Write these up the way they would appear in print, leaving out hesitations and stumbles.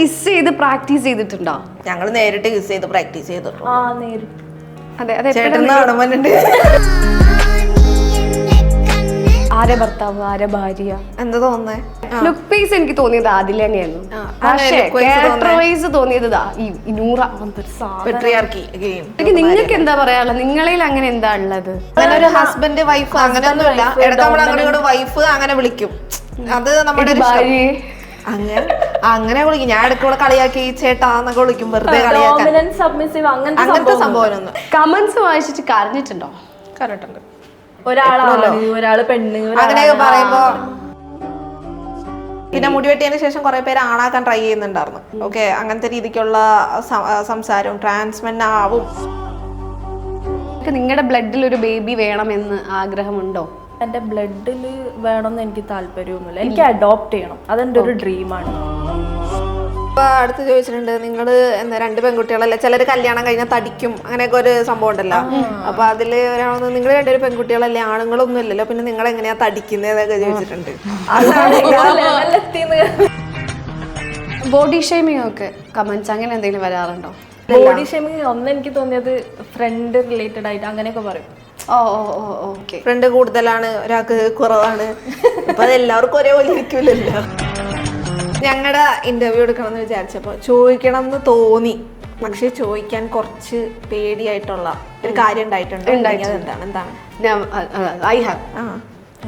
Kiss ചെയ്ത് practice ചെയ്തിട്ടുണ്ടോ? ഞങ്ങൾ നേരിട്ട് കിസ് ചെയ്ത് പ്രാക്ടീസ് ചെയ്തിട്ടുള്ളൂ. അതെ അതെ. ആരെ ഭർത്താവ് ആരെ ഭാര്യ എന്താ തോന്നുന്നേ? ലുക്ക് പീസ് എനിക്ക് തോന്നിയത് അതിൽ തന്നെയായിരുന്നു. പക്ഷേ ക്യാരക്ടർ വൈസ് തോന്നിയത് ഈ നൂറ. നിങ്ങൾക്ക് എന്താ പറയാനുള്ളത്? നിങ്ങളിൽ അങ്ങനെ എന്താ ഉള്ളത്? അങ്ങനെ ഒരു ഹസ്ബൻഡ് വൈഫ് അങ്ങനെയൊന്നുമില്ല. ഇടയ്ക്ക് നമ്മൾ അങ്ങോട്ട് വൈഫ് അങ്ങനെ വിളിക്കും. അത് നമ്മുടെ അങ്ങനെ വിളിക്കും. ഞാൻ ഇടയ്ക്കൂടെ കളിയാക്കി ചേട്ടാന്നൊക്കെ വിളിക്കും, വെറുതെ കളിയാക്കാൻ. അങ്ങനത്തെ സംഭവം. കമന്റ്സ് വായിച്ചിട്ട് കരഞ്ഞിട്ടുണ്ടോ? കരഞ്ഞിട്ടുണ്ട്. ഒരാള് പെണ്ണ് അങ്ങനെയൊക്കെ പറയുമ്പോ പിന്നെ മുടി വെട്ടിയതിന് ശേഷം കുറെ പേര് ആണാക്കാൻ ട്രൈ ചെയ്യുന്നുണ്ടായിരുന്നു. ഓക്കെ, അങ്ങനത്തെ രീതിക്കുള്ള സംസാരവും ട്രാൻസ്മെൻ ആവും. നിങ്ങളുടെ ബ്ലഡിൽ ഒരു ബേബി വേണമെന്ന് ആഗ്രഹമുണ്ടോ? എന്റെ ബ്ലഡിൽ വേണമെന്ന് എനിക്ക് താല്പര്യമൊന്നുമില്ല. എനിക്ക് അഡോപ്റ്റ് ചെയ്യണം, അതെന്റെ ഒരു ഡ്രീമാണ്. ഇപ്പൊ അടുത്ത് ചോദിച്ചിട്ടുണ്ട്, നിങ്ങള് എന്താ രണ്ട് പെൺകുട്ടികളല്ലേ, ചിലര് കല്യാണം കഴിഞ്ഞാൽ തടിക്കും, അങ്ങനെയൊക്കെ ഒരു സംഭവം ഉണ്ടല്ലോ. അപ്പൊ അതില് ഒരാളൊന്ന് നിങ്ങൾ രണ്ടൊരു പെൺകുട്ടികളല്ലേ, ആണുങ്ങളൊന്നും ഇല്ലല്ലോ, പിന്നെ നിങ്ങൾ എങ്ങനെയാ തടിക്കുന്നതൊക്കെ ചോദിച്ചിട്ടുണ്ട്. ബോഡി ഷേമിംഗ് ഒക്കെ കമന്റ്സ് അങ്ങനെ എന്തെങ്കിലും വരാറുണ്ടോ? ബോഡി ഷേമിംഗ് ഒന്ന് എനിക്ക് തോന്നിയത് ഫ്രണ്ട് റിലേറ്റഡ് ആയിട്ട് അങ്ങനെയൊക്കെ പറയും. ഓക്കെ. ഫ്രണ്ട് കൂടുതലാണ്, ഒരാൾക്ക് കുറവാണ്. അപ്പൊ അതെല്ലാവർക്കും ഒരേപോലെ ഇരിക്കൂലല്ലോ. ഞങ്ങളുടെ ഇന്റർവ്യൂ എടുക്കണം എന്ന് വിചാരിച്ചപ്പോ ചോദിക്കണം എന്ന് തോന്നി, പക്ഷെ ചോദിക്കാൻ കുറച്ച് പേടിയായിട്ടുള്ള ഒരു കാര്യം ഉണ്ടായിട്ടുണ്ട്.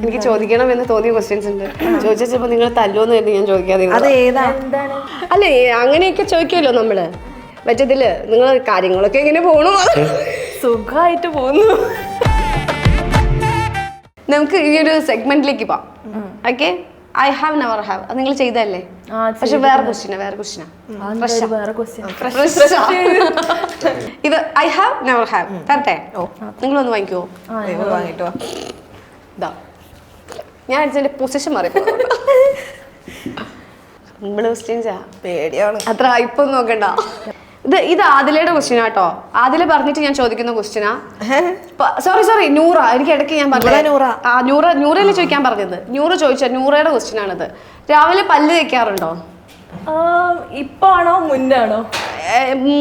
എനിക്ക് ചോദിക്കണം എന്ന് തോന്നിയ ക്വസ്റ്റ്യൻസ് ഉണ്ട്. ചോദിച്ചപ്പോ നിങ്ങൾ തല്ലുമെന്ന് കരുതി ഞാൻ ചോദിക്കാതെ. അല്ലേ, അങ്ങനെയൊക്കെ ചോദിക്കുമല്ലോ നമ്മള്. മറ്റേതില് നിങ്ങൾ കാര്യങ്ങളൊക്കെ എങ്ങനെ പോണു? സുഖമായിട്ട് പോകുന്നു. നമുക്ക് ഈ ഒരു സെഗ്മെന്റിലേക്ക് പോവാം. Okay, I have never have. അത് നിങ്ങൾ ചെയ്തല്ലേ? പക്ഷെ വേറെ ക്വസ്റ്റ്യനാ. ഇത് ഐ ഹാവ് നെവർ ഹാവ് തരട്ടെ? നിങ്ങളൊന്ന് വാങ്ങിക്കുവോ? ഇതാ ഞാൻ അടിച്ചതിന്റെ പൊസിഷൻ മാറി. പേടിയാണ്. അത്ര ഹൈപ്പൊന്നും നോക്കണ്ട. ഇത് ആദിലയുടെ ക്വസ്റ്റ്യൻ ആട്ടോ. ആദില പറഞ്ഞിട്ട് ഞാൻ ചോദിക്കുന്ന ക്വസ്റ്റ്യനാ. സോറി നൂറ. എനിക്ക് ഇടയ്ക്ക് ഞാൻ പറഞ്ഞത് നൂറല്ലേ ചോദിക്കാൻ പറഞ്ഞത്. നൂറയുടെ ക്വസ്റ്റ്യൻ ആണിത്. രാവിലെ പല്ല് തേക്കാറുണ്ടോ? ഇപ്പൊ ആണോ മുന്നാണോ?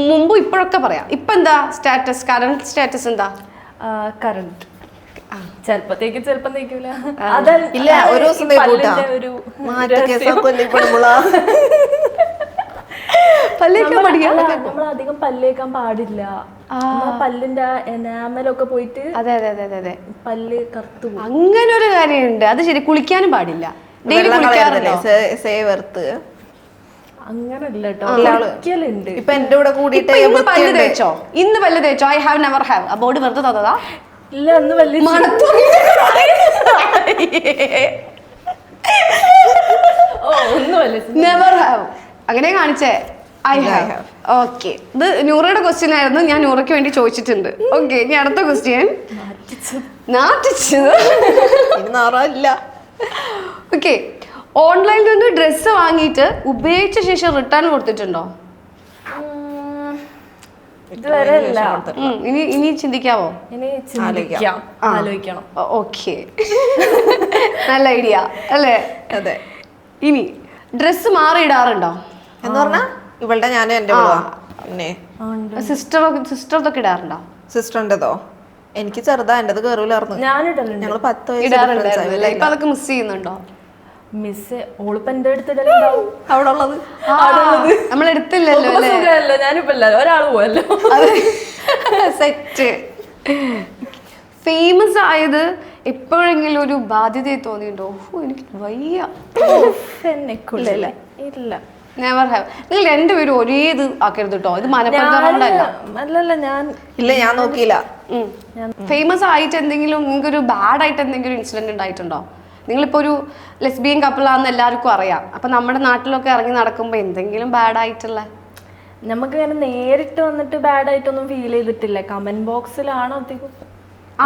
മുമ്പ് ഇപ്പോഴൊക്കെ പറയാം. ഇപ്പൊ എന്താ സ്റ്റാറ്റസ്? കറന്റ് സ്റ്റാറ്റസ് എന്താ? കറന്റ്. ചെലപ്പോ തേക്കും, ചെലപ്പോ തേക്കൂല. ഇല്ല, ഒരു നമ്മളധികം പല്ലേക്കാൻ പാടില്ല. പല്ലിന്റെ എനാമലൊക്കെ പോയിട്ട് പല്ല് കറുത്തു. അങ്ങനെ ഒരു കാര്യമുണ്ട്. അത് ശരി. കുളിക്കാനും പാടില്ല. ഡെയിലി കുളിക്കാറുണ്ടോ? അങ്ങനല്ല കേട്ടോ, ഇപ്പൊ എന്റെ കൂടെ കൂടിയിട്ട് ഇന്ന് പല്ല് തേച്ചോ? I have never have. ആ ബോർഡ് വെറുതെ തന്നതാ? ഇല്ല, അന്ന് വലിയ നെവർ ഹാവ് അങ്ങനെ കാണിച്ചേ. I have. ഓക്കെ, ഇത് നൂറയുടെ ക്വസ്റ്റ്യൻ ആയിരുന്നു. ഞാൻ നൂറയ്ക്ക് വേണ്ടി ചോദിച്ചിട്ടുണ്ട്. ഓക്കെ, ഇനി അടുത്ത ക്വസ്റ്റ്യൻ. ഓക്കെ, ഓൺലൈനിൽ നിന്ന് ഡ്രസ്സ് വാങ്ങിയിട്ട് ഉപയോഗിച്ച ശേഷം റിട്ടേൺ കൊടുത്തിട്ടുണ്ടോ? ഇനി ചിന്തിക്കാവോ? ആലോചിക്കണം. ഓക്കെ, നല്ല ഐഡിയ അല്ലേ? അതെ. ഇനി ഡ്രസ്സ് മാറിയിടാറുണ്ടോ? എന്ന് പറഞ്ഞാ ഇവളുടെ ഞാനും എന്റെ പിന്നെ സിസ്റ്ററൊക്കെ ഇടാറുണ്ടോ? സിസ്റ്ററിൻ്റെതോ? എനിക്ക് ചെറുതാ, എന്റേത് കയറൂലായിരുന്നു. ഞങ്ങൾ 10 ഇടാറുണ്ടായിരുന്നില്ല. ഇപ്പൊ അതൊക്കെ മിസ് ചെയ്യുന്നുണ്ടോ? മിസ് ഓളിപ്പോ എന്റെ അടുത്തിടലുണ്ടാവും. അവിടെ ഉള്ളത് നമ്മൾ എടുത്തില്ലല്ലോ. ഞാനിപ്പോ ഒരാൾ പോവല്ലോ. സെറ്റ്. ഫേമസ് ആയത് എപ്പോഴെങ്കിലും ഒരു ബാധ്യതയെ തോന്നിയിട്ടുണ്ടോ? എനിക്ക് വയ്യ, എന്നെക്കുള്ളില്ല. ഇല്ല, നെവർ ഹാവ്. നിങ്ങൾ രണ്ടുപേരും ഒരേ ഇത് ആക്കരുത് കേട്ടോ. ഇത് അല്ലല്ല, ഞാൻ നോക്കിയില്ല. ഫേമസ് ആയിട്ട് എന്തെങ്കിലും നിങ്ങൾക്കൊരു ബാഡ് ആയിട്ട് എന്തെങ്കിലും ഇൻസിഡന്റ് ഉണ്ടായിട്ടുണ്ടോ? നിങ്ങളിപ്പോ ഒരു ലെസ്ബിയൻ കപ്പിളാന്ന് എല്ലാവർക്കും അറിയാം. അപ്പൊ നമ്മുടെ നാട്ടിലൊക്കെ ഇറങ്ങി നടക്കുമ്പോ എന്തെങ്കിലും ബാഡ് ആയിട്ടുള്ള? നമുക്ക് അങ്ങനെ നേരിട്ട് വന്നിട്ട് ബാഡ് ആയിട്ടൊന്നും ഫീൽ ചെയ്തിട്ടില്ല. കമന്റ് ബോക്സിലാണോ അധികം.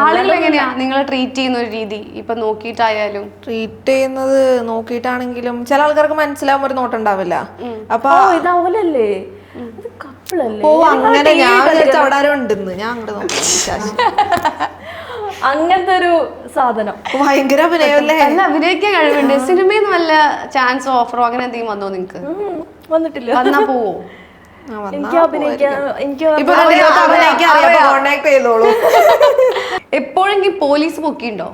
ആളുകൾ എങ്ങനെയാ നിങ്ങളെ ട്രീറ്റ് ചെയ്യുന്ന ഒരു രീതി? ഇപ്പൊ നോക്കിയിട്ടായാലും ട്രീറ്റ് ചെയ്യുന്നത് നോക്കിയിട്ടാണെങ്കിലും ചില ആൾക്കാർക്ക് മനസ്സിലാവുമ്പോ ഒരു നോട്ടുണ്ടാവില്ല. അപ്പൊ ഇതാവൂലല്ലേ, കപ്പിളല്ലേ? അങ്ങനെ ഞാൻ അവിടെ ഉണ്ടെന്ന് ഞാൻ അങ്ങോട്ട് നോക്കി. അങ്ങനത്തെ ഒരു സാധനം. ഭയങ്കര അഭിനയല്ലേ? നല്ല അഭിനയിക്കാൻ കഴിവുണ്ട്. സിനിമയിൽ നിന്ന് വല്ല ചാൻസോ ഓഫറോ അങ്ങനെ എന്തെങ്കിലും വന്നോ നിങ്ങക്ക്? വന്നിട്ടില്ല. വന്നാ പോവോ? എനിക്ക് അഭിനയിക്കാൻ കോണ്ടാക്ട് ചെയ്തോളൂ. എപ്പോഴെങ്കിലും പോലീസ് പൊക്കിണ്ടോ?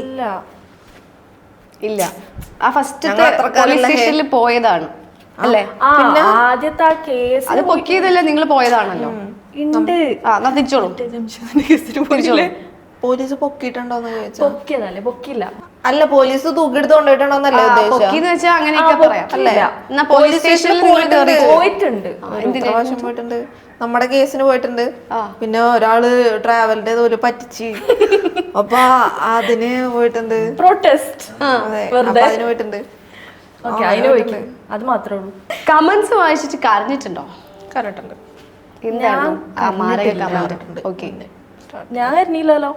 ഇല്ല. ഇല്ല. ആ ഫസ്റ്റത്തെ പോലീസ് സ്റ്റേഷനിൽ പോയതാണ് അല്ലേ? ആദ്യത്തെ ആ കേസ് അത് പൊക്കിയതല്ലേ, നിങ്ങൾ പോയതാണല്ലോ. ഉണ്ട്. തിരിച്ചോളൂ. പോലീസ് പൊക്കിയിട്ടുണ്ടോന്ന് ചോദിച്ചാ പൊക്കിയതല്ലേ? പൊക്കില്ല. അല്ല, പോലീസ് തൂക്കിയെടുത്ത് കൊണ്ടുപോയിട്ടുണ്ടോന്നല്ലേ പൊക്കിന്ന് വെച്ചാൽ അങ്ങനെയൊക്കെ പറയാം അല്ലേ? എന്നാ പോലീസ് സ്റ്റേഷനിൽ പോയിട്ടുണ്ട്. പ്രാവശ്യം പോയിട്ടുണ്ട്. നമ്മുടെ കേസിന് പോയിട്ടുണ്ട്. പിന്നെ ഒരാള് ട്രാവലിന്റെ ഒരു പറ്റിച്ച്, അപ്പൊ അതിന് പോയിട്ടുണ്ട്. പ്രൊട്ടസ്റ്റ്. അതിന് പോയിട്ടുണ്ട്. അതിന് പോയിട്ടുണ്ട്. അത് മാത്രമേ ഉള്ളൂ. കമന്റ്സ് വായിച്ചിട്ട് കരഞ്ഞിട്ടുണ്ടോ? കണ്ടിട്ടുണ്ട്. എന്തായിരുന്നു ആ മാരക കമന്റ്? ഓക്കെ, ഞാൻ കരഞ്ഞില്ലല്ലോ.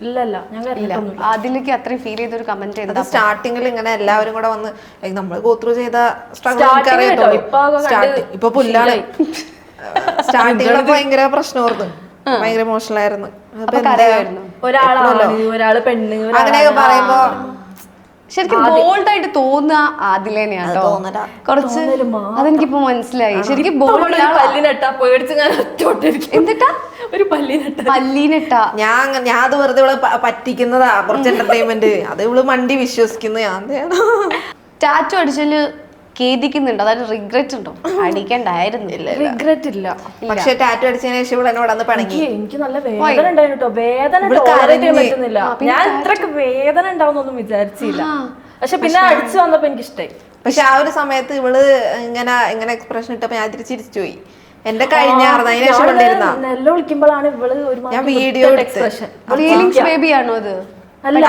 ഇല്ലല്ല, ഞാൻ കരഞ്ഞിട്ടൊന്നുമില്ല. അതിലേക്ക് അത്രയും ഫീൽ ചെയ്തൊരു കമന്റ് അത് സ്റ്റാർട്ടിങ്ങിൽ ഇങ്ങനെ എല്ലാവരും കൂടെ വന്ന് നമ്മൾ ഗോത്രൂ ചെയ്ത ഇപ്പൊ പുല്ലാണ്. സ്റ്റാർട്ടിങ്ങിൽ ഭയങ്കര പ്രശ്നമായിരുന്നു, ഭയങ്കര ഇമോഷണലായിരുന്നു. ഒരാള് പെണ്ണ് അങ്ങനെയൊക്കെ പറയുമ്പോ ശരിക്കും ബോൾഡ് ആയിട്ട് തോന്നുക ആദിലേനെയാണ് കേട്ടോ. കുറച്ച് അതെനിക്കിപ്പോ മനസ്സിലായി. ശരിക്കും ബോൾഡ് പല്ലിനട്ടാ പേടിച്ച് ഞാൻ എന്നിട്ടാ ഒരു പല്ലീനിട്ടാ ഞാൻ അത് വെറുതെ ഇവള് പറ്റിക്കുന്നതാ, കുറച്ച് എന്റർടൈൻമെന്റ്. അത് ഇവള് മണ്ടി വിശ്വസിക്കുന്നു. ഞാൻ ടാറ്റു അടിച്ചാല് ഖേദിക്കുന്നുണ്ടോ? അതായത് റിഗ്രറ്റ് ഉണ്ടോ? അടിക്കണ്ടായിരുന്നു. റിഗ്രറ്റ് ഇല്ല. പക്ഷെ ടാറ്റു അടിച്ചതിന് ശേഷം ഇവിടെ എന്നോട് അന്ന് പണങ്ങി. എനിക്ക് നല്ല വേദന ഉണ്ടായിരുന്നു കേട്ടോ. വേദന ടോളറേറ്റ് ചെയ്യാൻ പറ്റുന്നില്ല. ഞാൻ ഇത്രക്ക് വേദന ഉണ്ടാവുന്നൊന്നും വിചാരിച്ചില്ല. പക്ഷെ പിന്നെ അടിച്ചു വന്നപ്പോ എനിക്ക് ഇഷ്ടായി. പക്ഷെ ആ ഒരു സമയത്ത് ഇവള് ഇങ്ങനെ എക്സ്പ്രഷൻ ഇട്ടപ്പോ ഞാൻ തിരിച്ചു പോയി. എന്റെ കഴിഞ്ഞായിരുന്നു അതിന് ശേഷം നെല്ല വിളിക്കുമ്പോഴാണ് ഇവള് ഞാൻ വീഡിയോ എക്സ്പ്രഷൻ. ബേബിയാണോ അത്? അല്ല,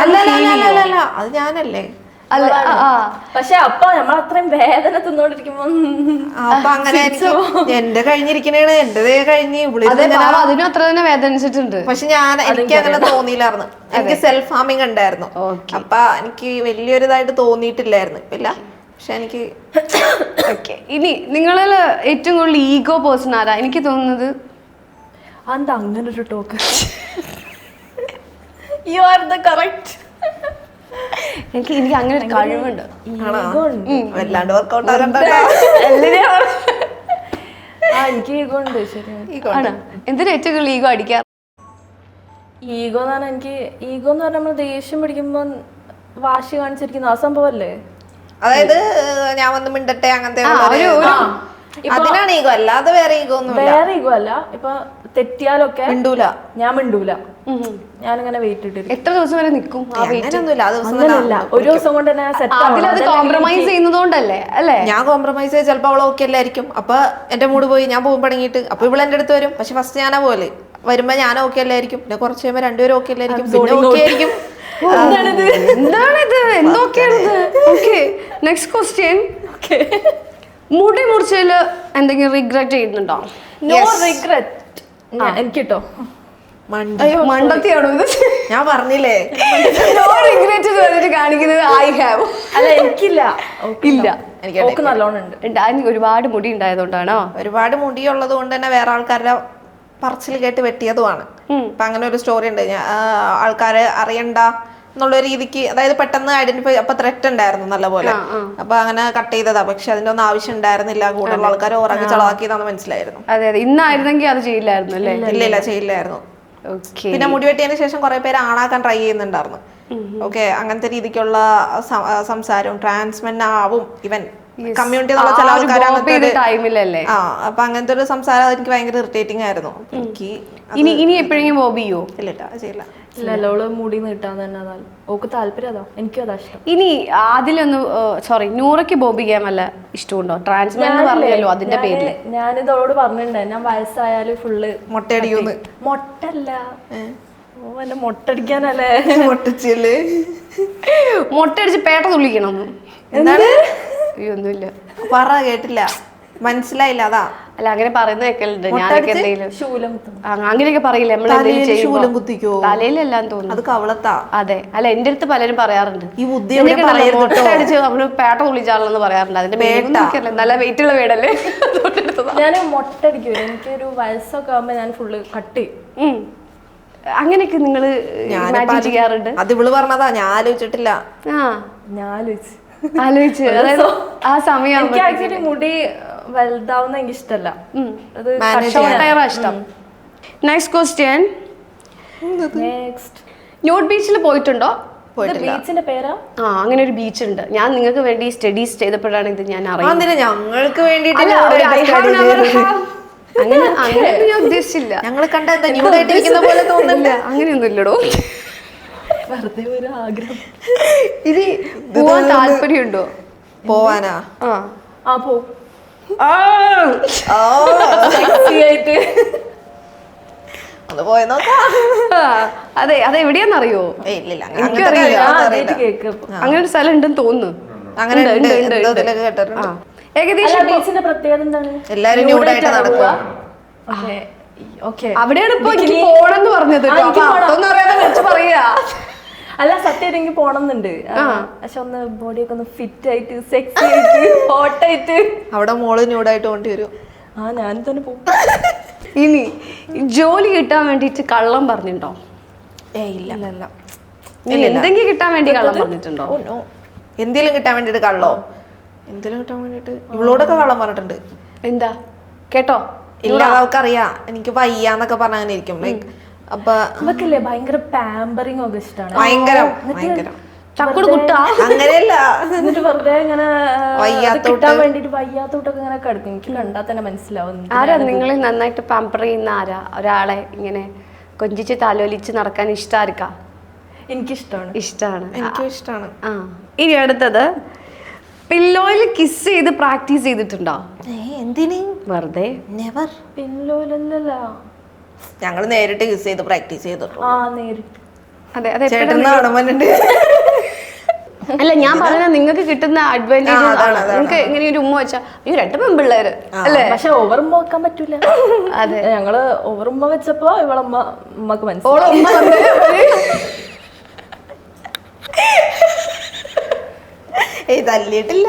അത് ഞാനല്ലേ. പക്ഷെ അപ്പൊ നമ്മൾ അത്രയും വേദന തിന്നോണ്ടിരിക്കുമ്പോ അപ്പൊ അങ്ങനെ എന്റെ കഴിഞ്ഞിരിക്കണേണ്, എന്റേതേ കഴിഞ്ഞ് അതിനും അത്ര തന്നെ വേദനിച്ചിട്ടുണ്ട്. പക്ഷെ എനിക്ക് അങ്ങനെ തോന്നിയില്ലായിരുന്നു. എനിക്ക് സെൽഫ് ഹാമിങ് ഉണ്ടായിരുന്നു. അപ്പൊ എനിക്ക് വലിയൊരു ഇതായിട്ട് തോന്നിയിട്ടില്ലായിരുന്നു. ഇല്ല, പക്ഷെ എനിക്ക് ഇനി നിങ്ങളിൽ ഏറ്റവും കൂടുതൽ ഈഗോ പേഴ്സൺ ആരാ? എനിക്ക് തോന്നുന്നത് എന്താ അങ്ങനെ ഒരു talk. You are the correct. എനിക്ക് അങ്ങനെ ഒരു കഴിവുണ്ട്. വല്ലാണ്ട് വർക്കൗട്ട് എനിക്ക് ഈഗോ ഉണ്ട്. ശരിയാണ്. എന്തിനാ ഏറ്റവും കൂടുതൽ ഈഗോ അടിക്കാറ്? ഈഗോ എന്ന് പറഞ്ഞാൽ എനിക്ക് ഈഗോ എന്ന് പറഞ്ഞാൽ നമ്മൾ ദേഷ്യം പിടിക്കുമ്പോ വാശി കാണിച്ചിരിക്കുന്ന ആ സംഭവല്ലേ? അതായത് ഞാൻ വന്ന് മിണ്ടട്ടെ അങ്ങനത്തെ അതിനാണ് ഈഗോ, അല്ലാതെ വേറെ ഈഗോ ഒന്നും. വേറെ ഈഗോ അല്ല. ഇപ്പൊ തെറ്റിയാലൊക്കെ മിണ്ടൂല, ഞാൻ മിണ്ടൂല. ഞാനിങ്ങനെ വെയിറ്റ് ഇട്ടിരിക്കും. എത്ര ദിവസം വരെ നിൽക്കും? അങ്ങനെയല്ല, ഒരു ദിവസം കൊണ്ട് തന്നെ സെറ്റ്. കോംപ്രമൈസ് ചെയ്യുന്നതുകൊണ്ടല്ലേ അല്ലേ? ഞാൻ കോംപ്രമൈസ് ചെയ്ത് ചിലപ്പോൾ അവൾ ഓക്കെ അല്ലായിരിക്കും. അപ്പൊ എന്റെ മൂഡ് പോയി, ഞാൻ പോകും പണങ്ങിയിട്ട്. അപ്പൊ ഇവിടെ എന്റെ അടുത്ത് വരും. പക്ഷെ ഫസ്റ്റ് ഞാനാ പോലെ വരുമ്പോ ഞാൻ ഓക്കെ അല്ലായിരിക്കും. പിന്നെ കുറച്ച് കഴിയുമ്പോ രണ്ടുപേരും ഓക്കെ അല്ലായിരിക്കും. പിന്നെ ഓക്കെ ആയിരിക്കും. എന്താണിത്? എന്തൊക്കെയാണിത്? Okay, next question. മുടി മുറിച്ചതില് എന്തെങ്കിലും റിഗ്രറ്റ് ചെയ്യുന്നുണ്ടോ? No regret. എനിക്കിട്ടോ മണ്ടത്തിയാണോ ഇത്? ഞാൻ പറഞ്ഞില്ലേ നോ റിഗ്രറ്റ് കാണിക്കുന്നത്. I have. അല്ല, എനിക്കില്ല. ഇല്ല, എനിക്ക് നല്ലോണം ഉണ്ട്. ഒരുപാട് മുടി ഉണ്ടായതുകൊണ്ടാണോ? ഒരുപാട് മുടി ഉള്ളത് കൊണ്ട് തന്നെ വേറെ ആൾക്കാരുടെ പറച്ചിൽ കേട്ട് വെട്ടിയതുമാണ്. അപ്പൊ അങ്ങനെ ഒരു സ്റ്റോറി ഉണ്ട്. ആൾക്കാരെ അറിയണ്ട എന്നുള്ള രീതിക്ക്, അതായത് പെട്ടെന്ന് ഐഡന്റിഫൈ, അപ്പൊ ത്രെറ്റ് ഉണ്ടായിരുന്നു നല്ലപോലെ. അപ്പൊ അങ്ങനെ കട്ട് ചെയ്തതാ. പക്ഷെ അതിന്റെ ഒന്നും ആവശ്യം ഉണ്ടായിരുന്നില്ല. കൂടുതലുള്ള ആൾക്കാരെ ഓറാക്കി ചളവാക്കിയതാന്ന് മനസ്സിലായിരുന്നു. അതെ അതെ, ഇന്നായിരുന്നെങ്കിൽ അത് ചെയ്യില്ലായിരുന്നു അല്ലേ? ഇല്ല, ചെയ്യില്ലായിരുന്നു. പിന്നെ മുടി വെട്ടിയതിനു ശേഷം കുറെ പേര് ആണാക്കാൻ ട്രൈ ചെയ്യുന്നുണ്ടായിരുന്നു. ഓക്കെ, അങ്ങനത്തെ രീതിക്കുള്ള സംസാരവും ട്രാൻസ്മെൻ ആവും ഇവൻ കമ്മ്യൂണിറ്റി എന്നുള്ള ചില ആൾക്കാർ അപ്പൊ അങ്ങനത്തെ ഒരു സംസാരം എനിക്ക് ഭയങ്കര ഇറിറ്റേറ്റിംഗ് ആയിരുന്നു. ഇനി എപ്പോഴെങ്കിലും ബോബ് ചെയ്യോ? ഇല്ല, ചെയ്യില്ല. ഇല്ലല്ലോ, മുടി നീട്ടാൻ തന്നെ ഓക്ക് താല്പര്യം അതാ. എനിക്കും അതാ ഇഷ്ടം. ഇനി നൂറയ്ക്ക് ബോബ് ചെയ്യാൻ വല്ല ഇഷ്ടമുണ്ടോ? ട്രാൻസ്മെൻ പറഞ്ഞല്ലോ, അതിന്റെ പേരില് ഞാനിതോട് പറഞ്ഞിട്ടുണ്ടായി, ഞാൻ വയസ്സായാലും ഫുള്ള് മൊട്ടയടിയൂന്ന്. മൊട്ടല്ല, എന്നെ മൊട്ടടിക്കാനല്ലേ. മൊട്ടച്ചല്ലേ, മൊട്ടടിച്ച് പേട്ട തുള്ളിക്കണം. എന്താണ്? ഒന്നുമില്ല, പറ കേട്ടില്ല, മനസ്സിലായില്ല. അതാ അല്ല, അങ്ങനെ പറയുന്ന കേൾക്കലുണ്ട്. ഞാനൊക്കെ എന്തെങ്കിലും അങ്ങനെയൊക്കെ പറയില്ല. ശൂലം കുത്തിക്കോ? തലയിലല്ലാന്ന് തോന്നുന്നു, അത് കവളത്താ. അതെ, അല്ല, എന്റെ അടുത്ത് പലരും പറയാറുണ്ട് ഈ ബുദ്ധി മൊട്ടടിച്ച് നമ്മള് പേട്ട തുള്ളിച്ചാളെന്ന് പറയാറുണ്ട്. അതിന്റെ നല്ല വെയിറ്റ് ഉള്ള വീടല്ലേ. ഞാൻ മൊട്ടടിക്കൂല. എനിക്കൊരു വയസ്സൊക്കെ ആകുമ്പോ ഞാൻ ഫുള്ള് കട്ട് ചെയ്യും. അങ്ങനെയൊക്കെ നിങ്ങൾ ഇമാജിൻ ചെയ്യാറുണ്ട്? അത് ഇവള് പറഞ്ഞതാ, ഞാൻ ആലോചിച്ചിട്ടില്ല. ഞാൻ ആലോചിച്ച് അതായത് ആ സമയം എനിക്ക് ആക്ച്വലി മുടി വലുതാവുന്ന എനിക്ക് ഇഷ്ടമല്ല, അത് ഇഷ്ടം. Next question. നെക്സ്റ്റ്, ന്യൂഡ് ബീച്ചിൽ പോയിട്ടുണ്ടോ? ബീച്ചിന്റെ പേരാ? അങ്ങനെ ഒരു ബീച്ച് ഉണ്ട്. ഞാൻ നിങ്ങൾക്ക് വേണ്ടി സ്റ്റഡീസ് ചെയ്തപ്പോഴാണ് ഇത് ഞാൻ അറിയുന്നത്. ഞങ്ങൾക്ക് വേണ്ടിട്ട് അങ്ങനെ ഞാൻ ഉദ്ദേശിച്ചില്ല. ഞങ്ങൾ കണ്ടിരിക്കുന്ന പോലെ തോന്നില്ല. അങ്ങനെയൊന്നും ഇല്ലടോ, വെറുതെ ഒരു ആഗ്രഹം. ഇനി പോവാൻ താല്പര്യമുണ്ടോ? പോവാനാ? പോ. അതെ, അതെവിടെയാന്നറിയോ? അങ്ങനെ ഒരു സ്ഥലം ഉണ്ടെന്ന് തോന്നുന്നു. ഏകദേശം ബീച്ചിന്റെ പ്രത്യേകത എന്താണ്? എല്ലാരും ന്യൂഡായിട്ട് നടക്കുക. അവിടെയാണ് ഇപ്പൊ എനിക്ക് പോണെന്ന് പറഞ്ഞത്. പറയാ അല്ല, സത്യം എനിക്ക് പോണമെന്നുണ്ട്. പക്ഷെ ഒന്ന് ബോഡിയൊക്കെ ഒന്ന് ഫിറ്റ് ആയിട്ട് സെക്സി ആയിട്ട് ഹോട്ട് ആയിട്ട്. അവിടെ മോള് ന്യൂഡായിട്ട് കൊണ്ടി വരും. ഞാൻ തന്നെ പോകും. ഇനി ജോലി കിട്ടാൻ വേണ്ടിട്ട് കള്ളം പറഞ്ഞിട്ടുണ്ടോ? ഇല്ല. എന്തെങ്കിലും കിട്ടാൻ വേണ്ടി കള്ളം പറഞ്ഞിട്ടുണ്ടോ? എന്തെങ്കിലും കിട്ടാൻ വേണ്ടിട്ട് കള്ളോ? എന്തെങ്കിലും കിട്ടാൻ വേണ്ടിട്ട് ഇവളോടൊക്കെ കള്ളം പറഞ്ഞിട്ടുണ്ട്. എന്താ കേട്ടോ? ഇല്ല, അവൾക്കറിയാം എനിക്ക് വയ്യാന്നൊക്കെ പറഞ്ഞങ്ങനെ ഇരിക്കും. ലൈക്ക് അപ്പൊ നമുക്കില്ലേ ഭയങ്കര പാമ്പറിങ് ഒക്കെ ഇഷ്ടമാണ്. ഭയങ്കരം ചക്കുട് കുട്ട അങ്ങനെയല്ല. എന്നിട്ട് വെറുതെ ഇങ്ങനെ കിട്ടാൻ വേണ്ടിട്ട് വയ്യാത്തോട്ടൊക്കെ ഇങ്ങനെ കിടക്കും. എനിക്ക് കണ്ടാൽ തന്നെ മനസ്സിലാവും. ആരാ നിങ്ങൾ നന്നായിട്ട് പാമ്പർ ചെയ്യുന്ന ആരാ? ഒരാളെ ഇങ്ങനെ കൊഞ്ചിച്ച് താലോലിച്ച് നടക്കാൻ ഇഷ്ടാർക്കാ? എനിക്കിഷ്ടമാണ്. എനിക്കും ഇഷ്ടമാണ്. ഇനി അടുത്തത്, പില്ലോയിൽ കിസ് ചെയ്ത് പ്രാക്ടീസ് ചെയ്തിട്ടുണ്ടോ? എന്തിന്? വെറുതെ. നെവർ. പില്ലോയിലല്ല, ഞങ്ങൾ നേരിട്ട് കിസ് ചെയ്ത് പ്രാക്ടീസ് ചെയ്തിട്ടുണ്ട്. നേരിട്ട്. അതെ. ചേട്ടനുണ്ട്. അല്ല, ഞാൻ പറഞ്ഞ നിങ്ങൾക്ക് കിട്ടുന്ന അഡ്വാൻറ്റേജ് നിങ്ങൾക്ക് ഇങ്ങനെ ഒരു ഉമ്മ വെച്ചാ ഈ 2 പെൺപിള്ളേര് അല്ലേ? പക്ഷെ ഓവർ ഉമ്മ വെക്കാൻ പറ്റൂല. അതെ, ഞങ്ങള് ഓവർ ഉമ്മ വെച്ചപ്പോ ഉമ്മക്ക് മനസ്സിലായി. തല്ലിയിട്ടില്ല,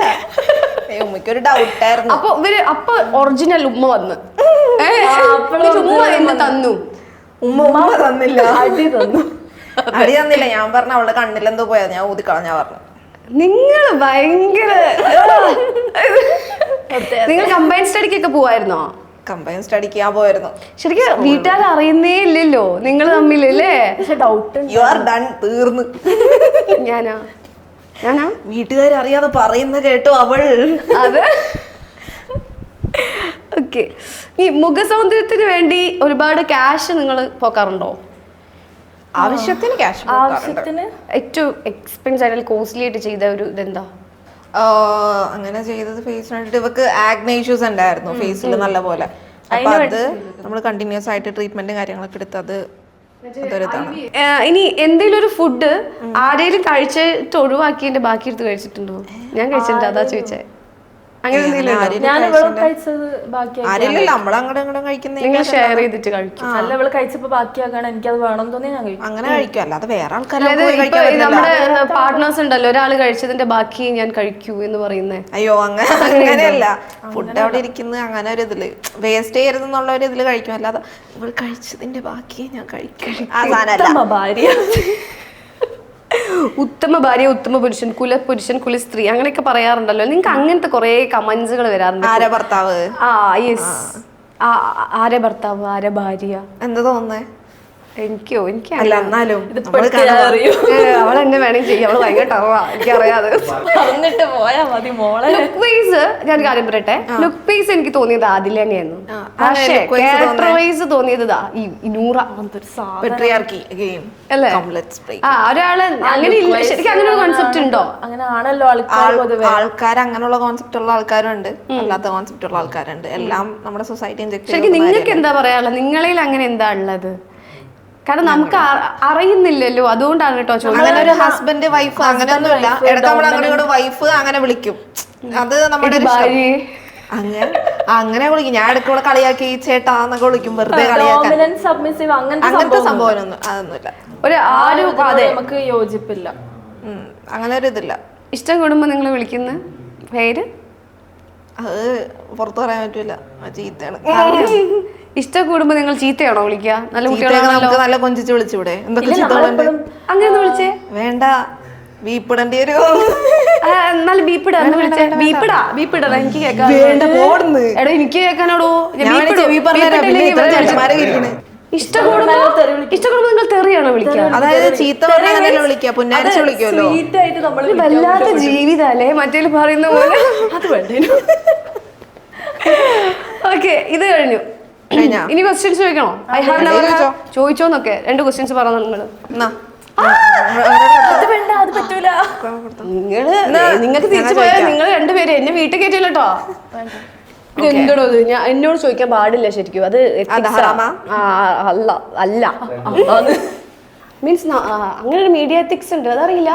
ഉമ്മക്കൊരു ഡൗട്ടായിരുന്നു. അപ്പൊ ഒറിജിനൽ ഉമ്മ വന്ന് ഉമ്മ എന്ന് തന്നു. ഉമ്മ തന്നില്ല, അടി തന്നില്ല. ഞാൻ പറഞ്ഞ അവളുടെ കണ്ണിലെന്തോ പോയത്, ഞാൻ ഊതിക്കളഞ്ഞാ പറഞ്ഞു. നിങ്ങൾ ഭയങ്കര നിങ്ങൾ കമ്പൈൻ സ്റ്റഡിക്കൊക്കെ പോവായിരുന്നോ? കമ്പൈൻ സ്റ്റഡിക്ക് ഞാൻ പോയിരുന്നു. ശരിക്കും വീട്ടുകാർ അറിയുന്നേ ഇല്ലല്ലോ നിങ്ങൾ തമ്മിലല്ലേ? പക്ഷെ ഡൗട്ട്, യു ആർ ഡൺ, തീർന്നു. ഞാനാ വീട്ടുകാർ അറിയാതെ പറയുന്ന കേട്ടോ അവൾ. അതെ. ഓക്കെ, ഈ മുഖസൗന്ദര്യത്തിന് വേണ്ടി ഒരുപാട് ക്യാഷ് നിങ്ങൾ പോക്കാറുണ്ടോ? ആവശ്യത്തിന് ക്യാഷ്. ആവശ്യത്തിന് ഏറ്റവും എക്സ്പെൻസ് ആയിട്ട് കോസ്റ്റ്ലി ആയിട്ട് ചെയ്ത ഒരു ഇതെന്താ? അങ്ങനെ ചെയ്തത് ഫേസിനായിട്ട് ഇവക്ക് ആഗ്നെ ഇഷ്യൂസ് ഉണ്ടായിരുന്നു ഫേസിൽ നല്ല പോലെ. അപ്പൊ അത് നമ്മൾ കണ്ടിന്യൂസ് ആയിട്ട് ട്രീറ്റ്മെന്റും കാര്യങ്ങളൊക്കെ എടുത്തത് അതൊരിതാണ്. ഇനി എന്തെങ്കിലും ഒരു ഫുഡ് ആരെങ്കിലും കഴിച്ചിട്ട് ഒഴിവാക്കിയതിന്റെ ബാക്കി എടുത്ത് കഴിച്ചിട്ടുണ്ടോ? ഞാൻ കഴിച്ചിട്ടുണ്ട്, അതാ ചോദിച്ചേ. അങ്ങനെ നിങ്ങൾ ഷെയർ ചെയ്തിട്ട് കഴിക്കും. അല്ല, ഇവള് കഴിച്ചപ്പോ ബാക്കിയാക്കാണ്, എനിക്കത് വേണം തോന്നി ഞാൻ കഴിക്കും. അങ്ങനെ കഴിക്കും, അല്ലാതെ വേറെ ആൾക്കാർ നമ്മുടെ പാർട്ട്നേഴ്സ് ഉണ്ടല്ലോ, ഒരാൾ കഴിച്ചതിന്റെ ബാക്കി ഞാൻ കഴിക്കൂ എന്ന് പറയുന്നേ. അയ്യോ, അങ്ങനെയല്ല. ഫുഡ് അവിടെ ഇരിക്കുന്ന അങ്ങനെ ഒരു ഇതില് വേസ്റ്റ് ചെയ്യരുത് എന്നുള്ള ഒരു ഇതില് കഴിക്കും, അല്ലാതെ ഇവൾ കഴിച്ചതിന്റെ ബാക്കി ഞാൻ കഴിക്കും. ഭാര്യ, ഉത്തമ ഭാര്യ, ഉത്തമ പുരുഷൻ, കുലപുരുഷൻ, കുലസ്ത്രീ അങ്ങനെയൊക്കെ പറയാറുണ്ടല്ലോ. നിങ്ങൾക്ക് അങ്ങനത്തെ കുറെ കമന്റ്സുകൾ വരാറുണ്ട്. ആരാ ഭർത്താവ്? യെസ്, ആരെ ഭർത്താവ്, ആരെ ഭാര്യ? എന്താ തോന്നുന്നേ? എനിക്ക് അവൾ എന്നെ വേണമെങ്കിൽ ചെയ്യും. അവള് ഭയങ്കര ടവാ, എനിക്കറിയാതെ. പറഞ്ഞിട്ട് പോയാ മതി മോളെ. ലുക്ക് വൈസ് ഞാൻ കാര്യം പറയട്ടെ, ലുക്ക് വൈസ് എനിക്ക് തോന്നിയത് അതിൽ തന്നെയായിരുന്നു. പക്ഷേ ക്യാരക്ടർ വൈസ് തോന്നിയത് ഈ നൂറ അല്ലേ? ഒരാള് അങ്ങനെ ഇല്ല. ശരിക്കും അങ്ങനെ ഒരു കോൺസെപ്റ്റ് ഉണ്ടോ? അങ്ങനെ ആണല്ലോ ആൾക്കാർ. അങ്ങനെയുള്ള കോൺസെപ്റ്റ് ഉള്ള ആൾക്കാരുണ്ട്, അല്ലാത്ത കോൺസെപ്റ്റ് ഉള്ള ആൾക്കാരുണ്ട്. എല്ലാം നമ്മുടെ സൊസൈറ്റി. ശരിക്കും നിങ്ങൾക്ക് എന്താ പറയാനുള്ളത്? നിങ്ങളിൽ അങ്ങനെ എന്താ ഉള്ളത്? കാരണം നമുക്ക് അറിയുന്നില്ലല്ലോ, അതുകൊണ്ടാണ് കേട്ടോ ചോദിക്കുന്നത്. ഒരു ഹസ്ബൻഡ് വൈഫ് അങ്ങനെയൊന്നുമില്ല. ഇടയ്ക്ക് നമ്മൾ അങ്ങോട്ട് വൈഫ് അങ്ങനെ വിളിക്കും, അത് നമ്മുടെ അങ്ങനെ വിളിക്കും. ഞാൻ ഇടയ്ക്കൂടെ കളിയാക്കി ചേട്ടാന്നൊക്കെ വിളിക്കും, വെറുതെ കളിയാക്കാൻ. അങ്ങനത്തെ സംഭവം അതൊന്നുമില്ല. നമുക്ക് യോജിപ്പില്ല, അങ്ങനെ ഒരു ഇതില്ല. ഇഷ്ടം കൂടുമ്പോ നിങ്ങൾ വിളിക്കുന്ന പേര് അത് പുറത്ത് പറയാൻ പറ്റൂല, ചീത്തയാണ്. ഇഷ്ടം കൂടുമ്പോ നിങ്ങൾ ചീത്തയാണോ വിളിക്കുക? നല്ല ചീത്തയൊക്കെ നമുക്ക് നല്ല കൊഞ്ചിച്ച് വിളിച്ചൂടെ? എന്തൊക്കെ ചീത്ത അങ്ങനെ വിളിച്ചേ? വേണ്ട, ബീപ്പിടേണ്ടി ഒരു നല്ല ബീപ്പിടാ ബീപ്പിടാ എനിക്ക് കേൾക്കാം. എടാ എനിക്ക് കേൾക്കാനോടോ. ഇഷ്ടം കൂടുമ്പോ നിങ്ങൾ തെറിയാണോ വിളിക്കുക? അതായത് ചീത്ത പറഞ്ഞാൽ വിളിക്കുക, പുന്നാരിച്ച് വിളിക്കുമല്ലോ. വല്ലാത്ത ജീവിതല്ലേ മറ്റേ പറയുന്ന പോലെ. അത് വേണ്ട. ഓക്കെ, ഇത് കഴിഞ്ഞു. ഇനി ക്വസ്റ്റ്യൻസ് ചോദിക്കണോ? ചോദിച്ചോന്നൊക്കെ 2 ക്വസ്റ്റ്യൻസ് പറഞ്ഞു നിങ്ങള്. അത് പറ്റൂല. നിങ്ങൾക്ക് തിരിച്ചു പോയാൽ നിങ്ങൾ 2 പേര് എന്നെ വീട്ടിൽ കയറ്റില്ലോ. എന്തോടോ ഞാൻ എന്നോട് ചോദിക്കാൻ പാടില്ല ശരിക്കും. അത് അല്ല മീൻസ് അങ്ങനെ ഒരു മീഡിയ എത്തിക്സ് ഉണ്ട്, അതറിയില്ല.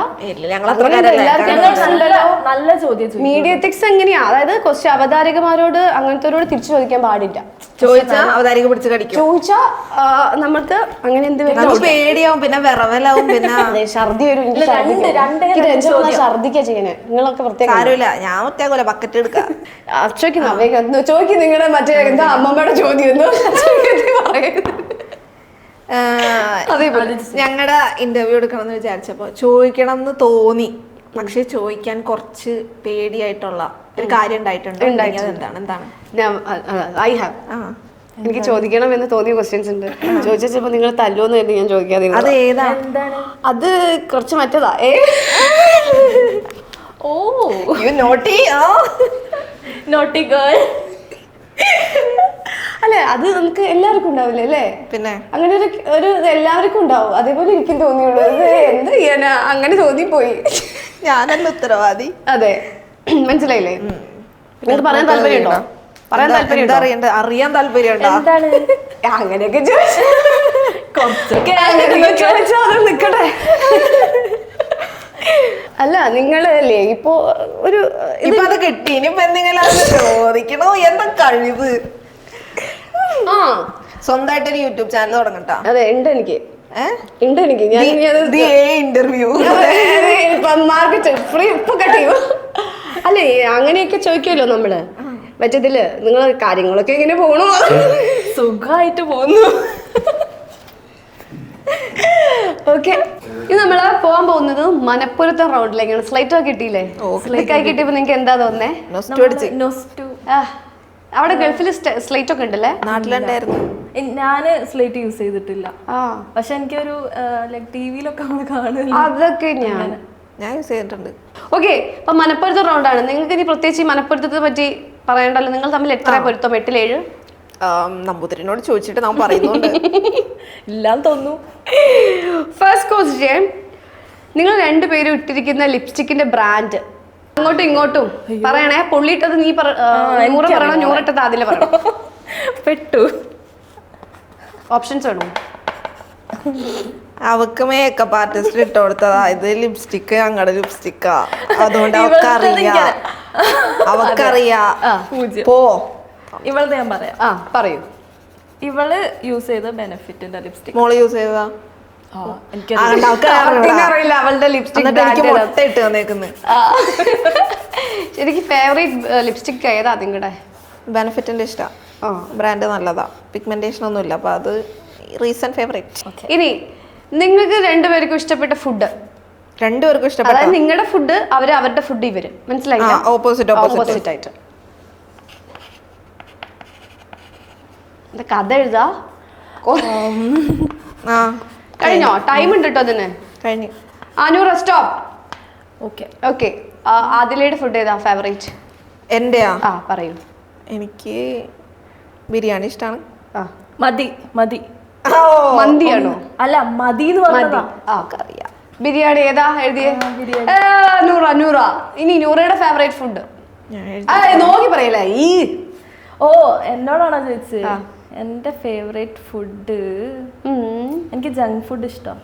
നല്ല ചോദ്യം. മീഡിയ എത്തിക്സ് എങ്ങനെയാ? അതായത് ക്വസ്റ്റ്യൻ അവതാരകമാരോട് അങ്ങനത്തെ തിരിച്ചു ചോദിക്കാൻ പാടില്ല. ചോദിച്ചാ അവതാരിക പിടിച്ച് കടിക്കും. ചോദിച്ചാ നമുക്ക് അങ്ങനെ എന്ത് പേടിയാവും, പിന്നെ വിറവലാവും, പിന്നെ ഛർദി വരും. ഛർദിക്കാ ചെയ്യണേ. നിങ്ങളൊക്കെ പ്രത്യേകം കാര്യമില്ല, ഞാൻ ഒറ്റ ബക്കറ്റ് എടുക്കാം. ചോദിക്കും നിങ്ങളുടെ മറ്റേ എന്താ അമ്മമ്മയുടെ ചോദ്യം എന്തോ ഞങ്ങളുടെ ഇന്റർവ്യൂ എടുക്കണം എന്ന് വിചാരിച്ചപ്പോ ചോദിക്കണം എന്ന് തോന്നി, പക്ഷെ ചോദിക്കാൻ കുറച്ച് പേടിയായിട്ടുള്ള ഒരു കാര്യം ഉണ്ടായിട്ടുണ്ട്. എന്താണ്? I have. എനിക്ക് ചോദിക്കണം എന്ന് തോന്നിയ ക്വസ്റ്റ്യൻസ് ഉണ്ട്. ചോദിച്ചപ്പോ നിങ്ങൾ തല്ലുവെന്ന് കരുതി ഞാൻ ചോദിക്കാതെ. അത് ഏതാ? അത് കുറച്ച് മറ്റേതാ. ഓ യു നോട്ടി നോട്ടി ഗേൾ. അല്ലെ, അത് നമുക്ക് എല്ലാവർക്കും ഉണ്ടാവില്ലേ അല്ലേ? പിന്നെ അങ്ങനെ ഒരു എല്ലാവർക്കും ഉണ്ടാവും. അതേപോലെ എനിക്കും തോന്നിയുള്ളൂ. എന്ത് ചെയ്യാനാ, അങ്ങനെ തോന്നിപ്പോയി. ഞാനല്ല ഉത്തരവാദി. അതെ, മനസ്സിലായില്ലേ? നിങ്ങൾക്ക് പറയാൻ താല്പര്യമുണ്ടോ? പറയാൻ താല്പര്യം അറിയാൻ താല്പര്യമുണ്ടോ? എന്താണ് അങ്ങനെയൊക്കെ ചോദിച്ചാ നിക്കട്ടെ. അല്ല നിങ്ങളല്ലേ ഇപ്പൊ ഒരു ഇപ്പൊ അത് കിട്ടി, ഇനിയിപ്പോ എന്തെങ്കിലും ചോദിക്കണോ? എന്താ കഴിവ്? സ്വന്തമായിട്ടൊരു യൂട്യൂബ് ചാനൽ തുടങ്ങട്ടാ. അതെ, ഉണ്ട് എനിക്ക്. ഇന്റർവ്യൂ മാർക്കറ്റ് ഫ്രീ ഇപ്പൊ കട്ടിയോ? അല്ലേ, അങ്ങനെയൊക്കെ ചോദിക്കുമല്ലോ നമ്മള്. മറ്റേതില് നിങ്ങൾ കാര്യങ്ങളൊക്കെ എങ്ങനെ പോണു? സുഖമായിട്ട് പോകുന്നു. ഓക്കെ, ഇത് നമ്മള് പോകാൻ പോകുന്നത് മലപ്പുറത്തെ റൗണ്ടിലേക്കാണ്. സ്ലൈറ്റ് ഒക്കെ കിട്ടിയില്ലേ? സ്ലൈറ്റ് ആയി കിട്ടിയപ്പോ നിങ്ങക്ക് എന്താ തോന്നേ? അവിടെ ഗൾഫിൽ സ്ലൈറ്റ് ഒക്കെ ഉണ്ടല്ലേ? നാട്ടിലുണ്ടായിരുന്നു. ഞാന് സ്ലേറ്റ് യൂസ് ചെയ്തിട്ടില്ല, പക്ഷെ എനിക്കൊരു ലൈക് ടിവിയിലൊക്കെ കാണുന്നു. അതൊക്കെ ഞാൻ യൂസ് ചെയ്തിട്ടുണ്ട്. ഓക്കെ, അപ്പൊ മലപ്പുറത്തെ റൗണ്ടാണ്. നിങ്ങൾക്ക് ഇനി പ്രത്യേകിച്ച് ഈ മലപ്പുറത്തെ പറ്റി പറയണ്ടല്ലോ. നിങ്ങൾ തമ്മിൽ എത്ര പൊരുത്തം? 8-ൽ 7? നമ്പൂതിരിനോട് ചോദിച്ചിട്ട് നാം പറയുന്നുണ്ട്. ഇല്ലാന്ന് തോന്നുന്നു. ഫസ്റ്റ് ക്വസ്റ്റ്യൻ, നിങ്ങൾ 2 പേരും ഇട്ടിരിക്കുന്ന ലിപ്സ്റ്റിക്കിന്റെ ബ്രാൻഡ് അങ്ങോട്ടും ഇങ്ങോട്ടും പറയണേ. പൊള്ളിയിട്ടത് നീ നൂറ് പറയണോ, നൂറിട്ടത് അതില് പറയണോ? പെട്ടു. ഓപ്ഷൻസ് വേണോ? അവക്ക് മേക്കപ്പ് ആർട്ടിസ്റ്റ് ഇട്ട് കൊടുത്തതാ. ഇത് ലിപ്സ്റ്റിക്ക് ഞങ്ങളുടെ ലിപ്സ്റ്റിക്കാ, അതുകൊണ്ട് അവക്കറിയാ. പോ, ഇവളത് ഞാൻ പറയാം. പറയൂ. ഇവള് യൂസ് ചെയ്ത ബെനഫിറ്റിന്റെ ലിപ്സ്റ്റിക്. മോള് യൂസ് ചെയ്തതാ? അറിയില്ല അവളുടെ ലിപ്സ്റ്റിക്. ഇട്ട് തന്നേക്കുന്നു. എനിക്ക് ഫേവറേറ്റ് ലിപ്സ്റ്റിക് ഏതാ നിങ്ങളുടെ? ബെനഫിറ്റിന്റെ ഇഷ്ടം. ബ്രാൻഡ് നല്ലതാ, പിഗ്മെന്റേഷൻ ഒന്നും ഇല്ല, അപ്പൊ അത് റീസെന്റ് ഫേവറേറ്റ്. ഇനി നിങ്ങൾക്ക് 2 പേർക്കും ഇഷ്ടപ്പെട്ട ഫുഡ്? 2 പേർക്കും ഇഷ്ടപ്പെട്ട, അതായത് നിങ്ങളുടെ ഫുഡ് അവരുടെ ഫുഡ് ഇവര്, മനസ്സിലായില്ല? ഓപ്പോസിറ്റ് ആയിട്ട്. കഥ എഴുതാ കഴിഞ്ഞോ? ടൈം ഉണ്ട് കേട്ടോ അതിന്. കഴിഞ്ഞു. നൂറ് സ്റ്റോപ്പ്. ഓക്കെ. ആദിലയുടെ ഫുഡ് ഏതാ ഫേവറേറ്റ്? എന്റെയാ? പറയൂ. എനിക്ക് ബിരിയാണി ഇഷ്ടമാണ്. മന്തിയാണോ? അല്ല, മതി എന്ന് പറഞ്ഞതാ. അറിയാം. ബിരിയാണി ഏതാ എഴുതിയേ? നൂറ. ഇനി നൂറയുടെ ഫേവറേറ്റ് ഫുഡ് നോക്കി പറയല്ലേ? എന്നോടാണോ ചോദിച്ചത്? എന്റെ ഫേവറേറ്റ് ഫുഡ്, എനിക്ക് ജങ്ക് ഫുഡ് ഇഷ്ടം.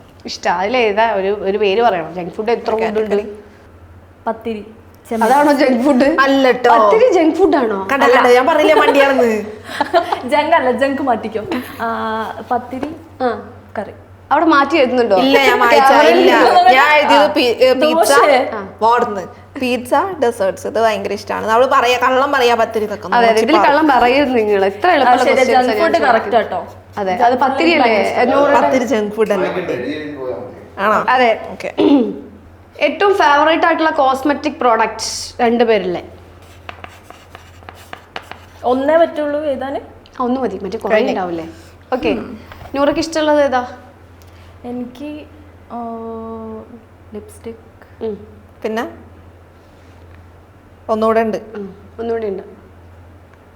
അതിലേതാ ഒരു പേര് പറയണം. ജങ്ക് ഫുഡ് എത്ര ഫുഡ് ഉണ്ട്? പത്തിരി. അതാണോ ജങ്ക് ഫുഡ്? അല്ലട്ടോ, പത്തിരി ജങ്ക് ഫുഡ് ആണോ? ഞാൻ പറഞ്ഞില്ലേ മണ്ടിയാണെന്ന്. ജങ്ക് അല്ല, ജങ്ക് മാറ്റിക്കോ. പത്തിരി കറി. അവിടെ മാറ്റി എഴുതുന്നുണ്ടോ? ഇല്ല, ഞാൻ എഴുതിയത് പിസ്സ, പിസ്സ ഡെസേർട്സ് ഇത് ഭയങ്കര ഇഷ്ടമാണ്. നമ്മള് പറയാ കള്ളം പറയാ പത്തിരി വെക്കുന്നു. അതെ ഇതിൽ കള്ളം പറയരുത് നിങ്ങൾ. എത്ര എളുപ്പമുള്ള കറക്റ്റ് കേട്ടോ. അതെ അത് പത്തിരി അല്ലേ? പത്തിരി ജങ്ക് ഫുഡ് അല്ലേ ആണോ? അതെ. ഓക്കെ. ഏറ്റവും ഫേവറേറ്റ് ആയിട്ടുള്ള കോസ്മെറ്റിക് പ്രോഡക്റ്റ് രണ്ടുപേരില്ലേ? ഒന്നേ പറ്റുള്ളൂ എഴുതാന്. ഒന്ന് മതി, മറ്റേ കുറേ ഉണ്ടാവില്ലേ? ഓക്കെ. നൂറയ്ക്ക് ഇഷ്ടമുള്ളത് ഏതാ? എനിക്ക് ലിപ്സ്റ്റിക്, പിന്നെ ഒന്നുകൂടെ ഉണ്ട്. ഒന്നുകൂടി ഉണ്ട്.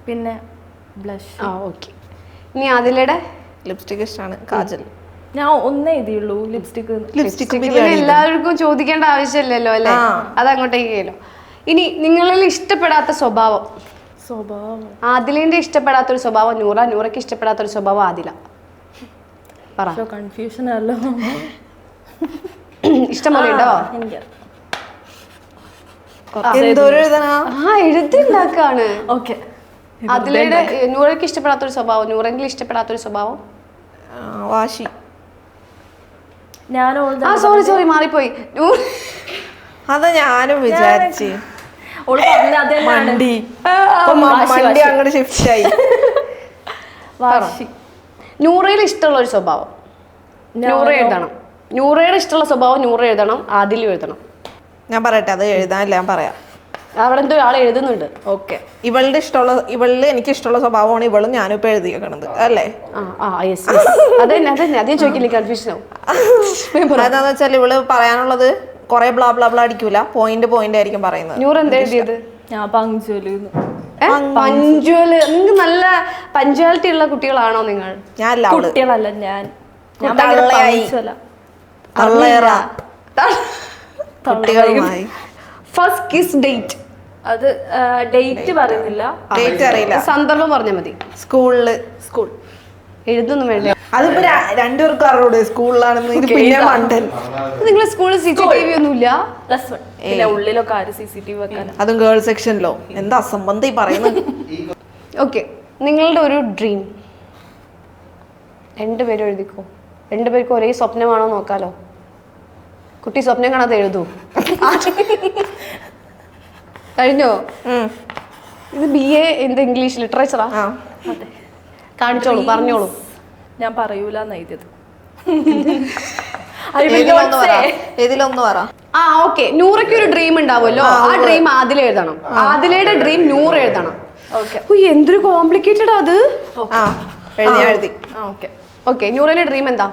പിന്നെ ബ്ലഷ്. ഓക്കെ. ഇനി അതിലൂടെ ലിപ്സ്റ്റിക് ഇഷ്ടമാണ്. കാജൽ. ഞാൻ ഒന്നേ എഴുതിയുള്ളൂ ലിപ്സ്റ്റിക്. എല്ലാവർക്കും ചോദിക്കേണ്ട ആവശ്യമില്ലല്ലോ അല്ലേ? അതങ്ങോട്ടേക്ക് കേലോ. ഇനി നിങ്ങളിൽ ഇഷ്ടപ്പെടാത്ത സ്വഭാവം? ആദിലിന്റെ ഇഷ്ടപ്പെടാത്തൊരു സ്വഭാവം നൂറ, നൂറയ്ക്ക് ഇഷ്ടപ്പെടാത്തൊരു സ്വഭാവം ആദില. പറ. കൺഫ്യൂഷൻ അല്ലോ. ഇഷ്ടംപോലെ ഉണ്ടോ? എഴുതിണ്ടാക്കാണ്. ഓക്കെ. അതിലൂടെ നൂറയ്ക്ക് ഇഷ്ടപ്പെടാത്തൊരു സ്വഭാവം, നൂറെങ്കിലും ഇഷ്ടപ്പെടാത്തൊരു സ്വഭാവം? വാശി. സോറി മാറിപ്പോയി. അതാ ഞാനും വിചാരിച്ചു. മണ്ടി അങ്ങോട്ട് ഷിഫ്റ്റ് ആയി. നൂറയിൽ ഇഷ്ടമുള്ള ഒരു സ്വഭാവം നൂറ എഴുതണം. നൂറയുടെ ഇഷ്ടമുള്ള സ്വഭാവം നൂറ എഴുതണം, ആദിലും എഴുതണം. ഞാൻ പറയട്ടെ, അത് എഴുതാനില്ല, ഞാൻ പറയാം. അവിടെ എന്തോ ആൾ എഴുതുന്നുണ്ട്. ഓക്കെ. ഇവളിൽ എനിക്ക് ഇഷ്ടമുള്ള സ്വഭാവമാണ് ഇവളും ഞാനും ഇപ്പൊ എഴുതിയേക്കണത് അല്ലേ? അതേ ചോദിക്കില്ലേ, കൺഫ്യൂഷൻ ആവും. അതെന്താന്ന് വെച്ചാൽ ഇവള് പറയാനുള്ളത് കൊറേ ബ്ലാ ബ്ലാ ബ്ലാ അടിക്കൂല, പോയിന്റ് ആയിരിക്കും പറയുന്നത്. നൂറ് എന്താ എഴുതിയത്? ഞാൻ പങ്ക്ച്വല്. നിങ്ങൾക്ക് നല്ല പഞ്ച്വാലിറ്റി ഉള്ള കുട്ടികളാണോ നിങ്ങൾ? ഞാൻ കുട്ടികളല്ല, ഞാൻ കുട്ടികളുമായി ഫസ്റ്റ് കിസ് ഡേറ്റ്. അത് ഡേറ്റ് പറയുന്നില്ല, ഡേറ്റ് അറിയില്ല, സന്ദർഭം പറഞ്ഞാൽ മതി. സ്കൂൾ എഴുതൊന്നും വേണ്ട. അതിപ്പോ രണ്ടുപേർക്കും അറിയൂടെ സ്കൂളിലാണെന്ന്. പിന്നെ മണ്ടൻ. നിങ്ങളെ സ്കൂളിൽ CCTV ഒന്നുമില്ല? പിന്നെ ഉള്ളിലൊക്കെ ആര് CCTV വെക്കാൻ? അതും ഗേൾ സെക്ഷനിലോ? എന്താ അസംബന്ധം ഈ പറയുന്നത്? ഓക്കെ. നിങ്ങളുടെ ഒരു ഡ്രീം രണ്ടുപേരും എഴുതിക്കോ. രണ്ടുപേർക്കും ഒരേ സ്വപ്നമാണോ നോക്കാലോ. കുട്ടി സ്വപ്നം കാണാതെ എഴുതൂ. കഴിഞ്ഞോ? ഇത് BA എന്ത് ഇംഗ്ലീഷ് ലിറ്ററേച്ചറാ? കാണിച്ചോളൂ, പറഞ്ഞോളൂ. ഞാൻ പറയൂലെന്ന് എഴുതിയത്. ഇതിലൊന്ന് പറ. ഓക്കെ. നൂറയ്ക്ക് ഒരു ഡ്രീം ഉണ്ടാവുമല്ലോ, ആ ഡ്രീം ആദില എഴുതണം, ആദിലയുടെ ഡ്രീം നൂറ് എഴുതണം. എന്തൊരു കോംപ്ലിക്കേറ്റഡ് അത്. എഴുതി. ഓക്കെ. നൂറയുടെ ഡ്രീം എന്താ?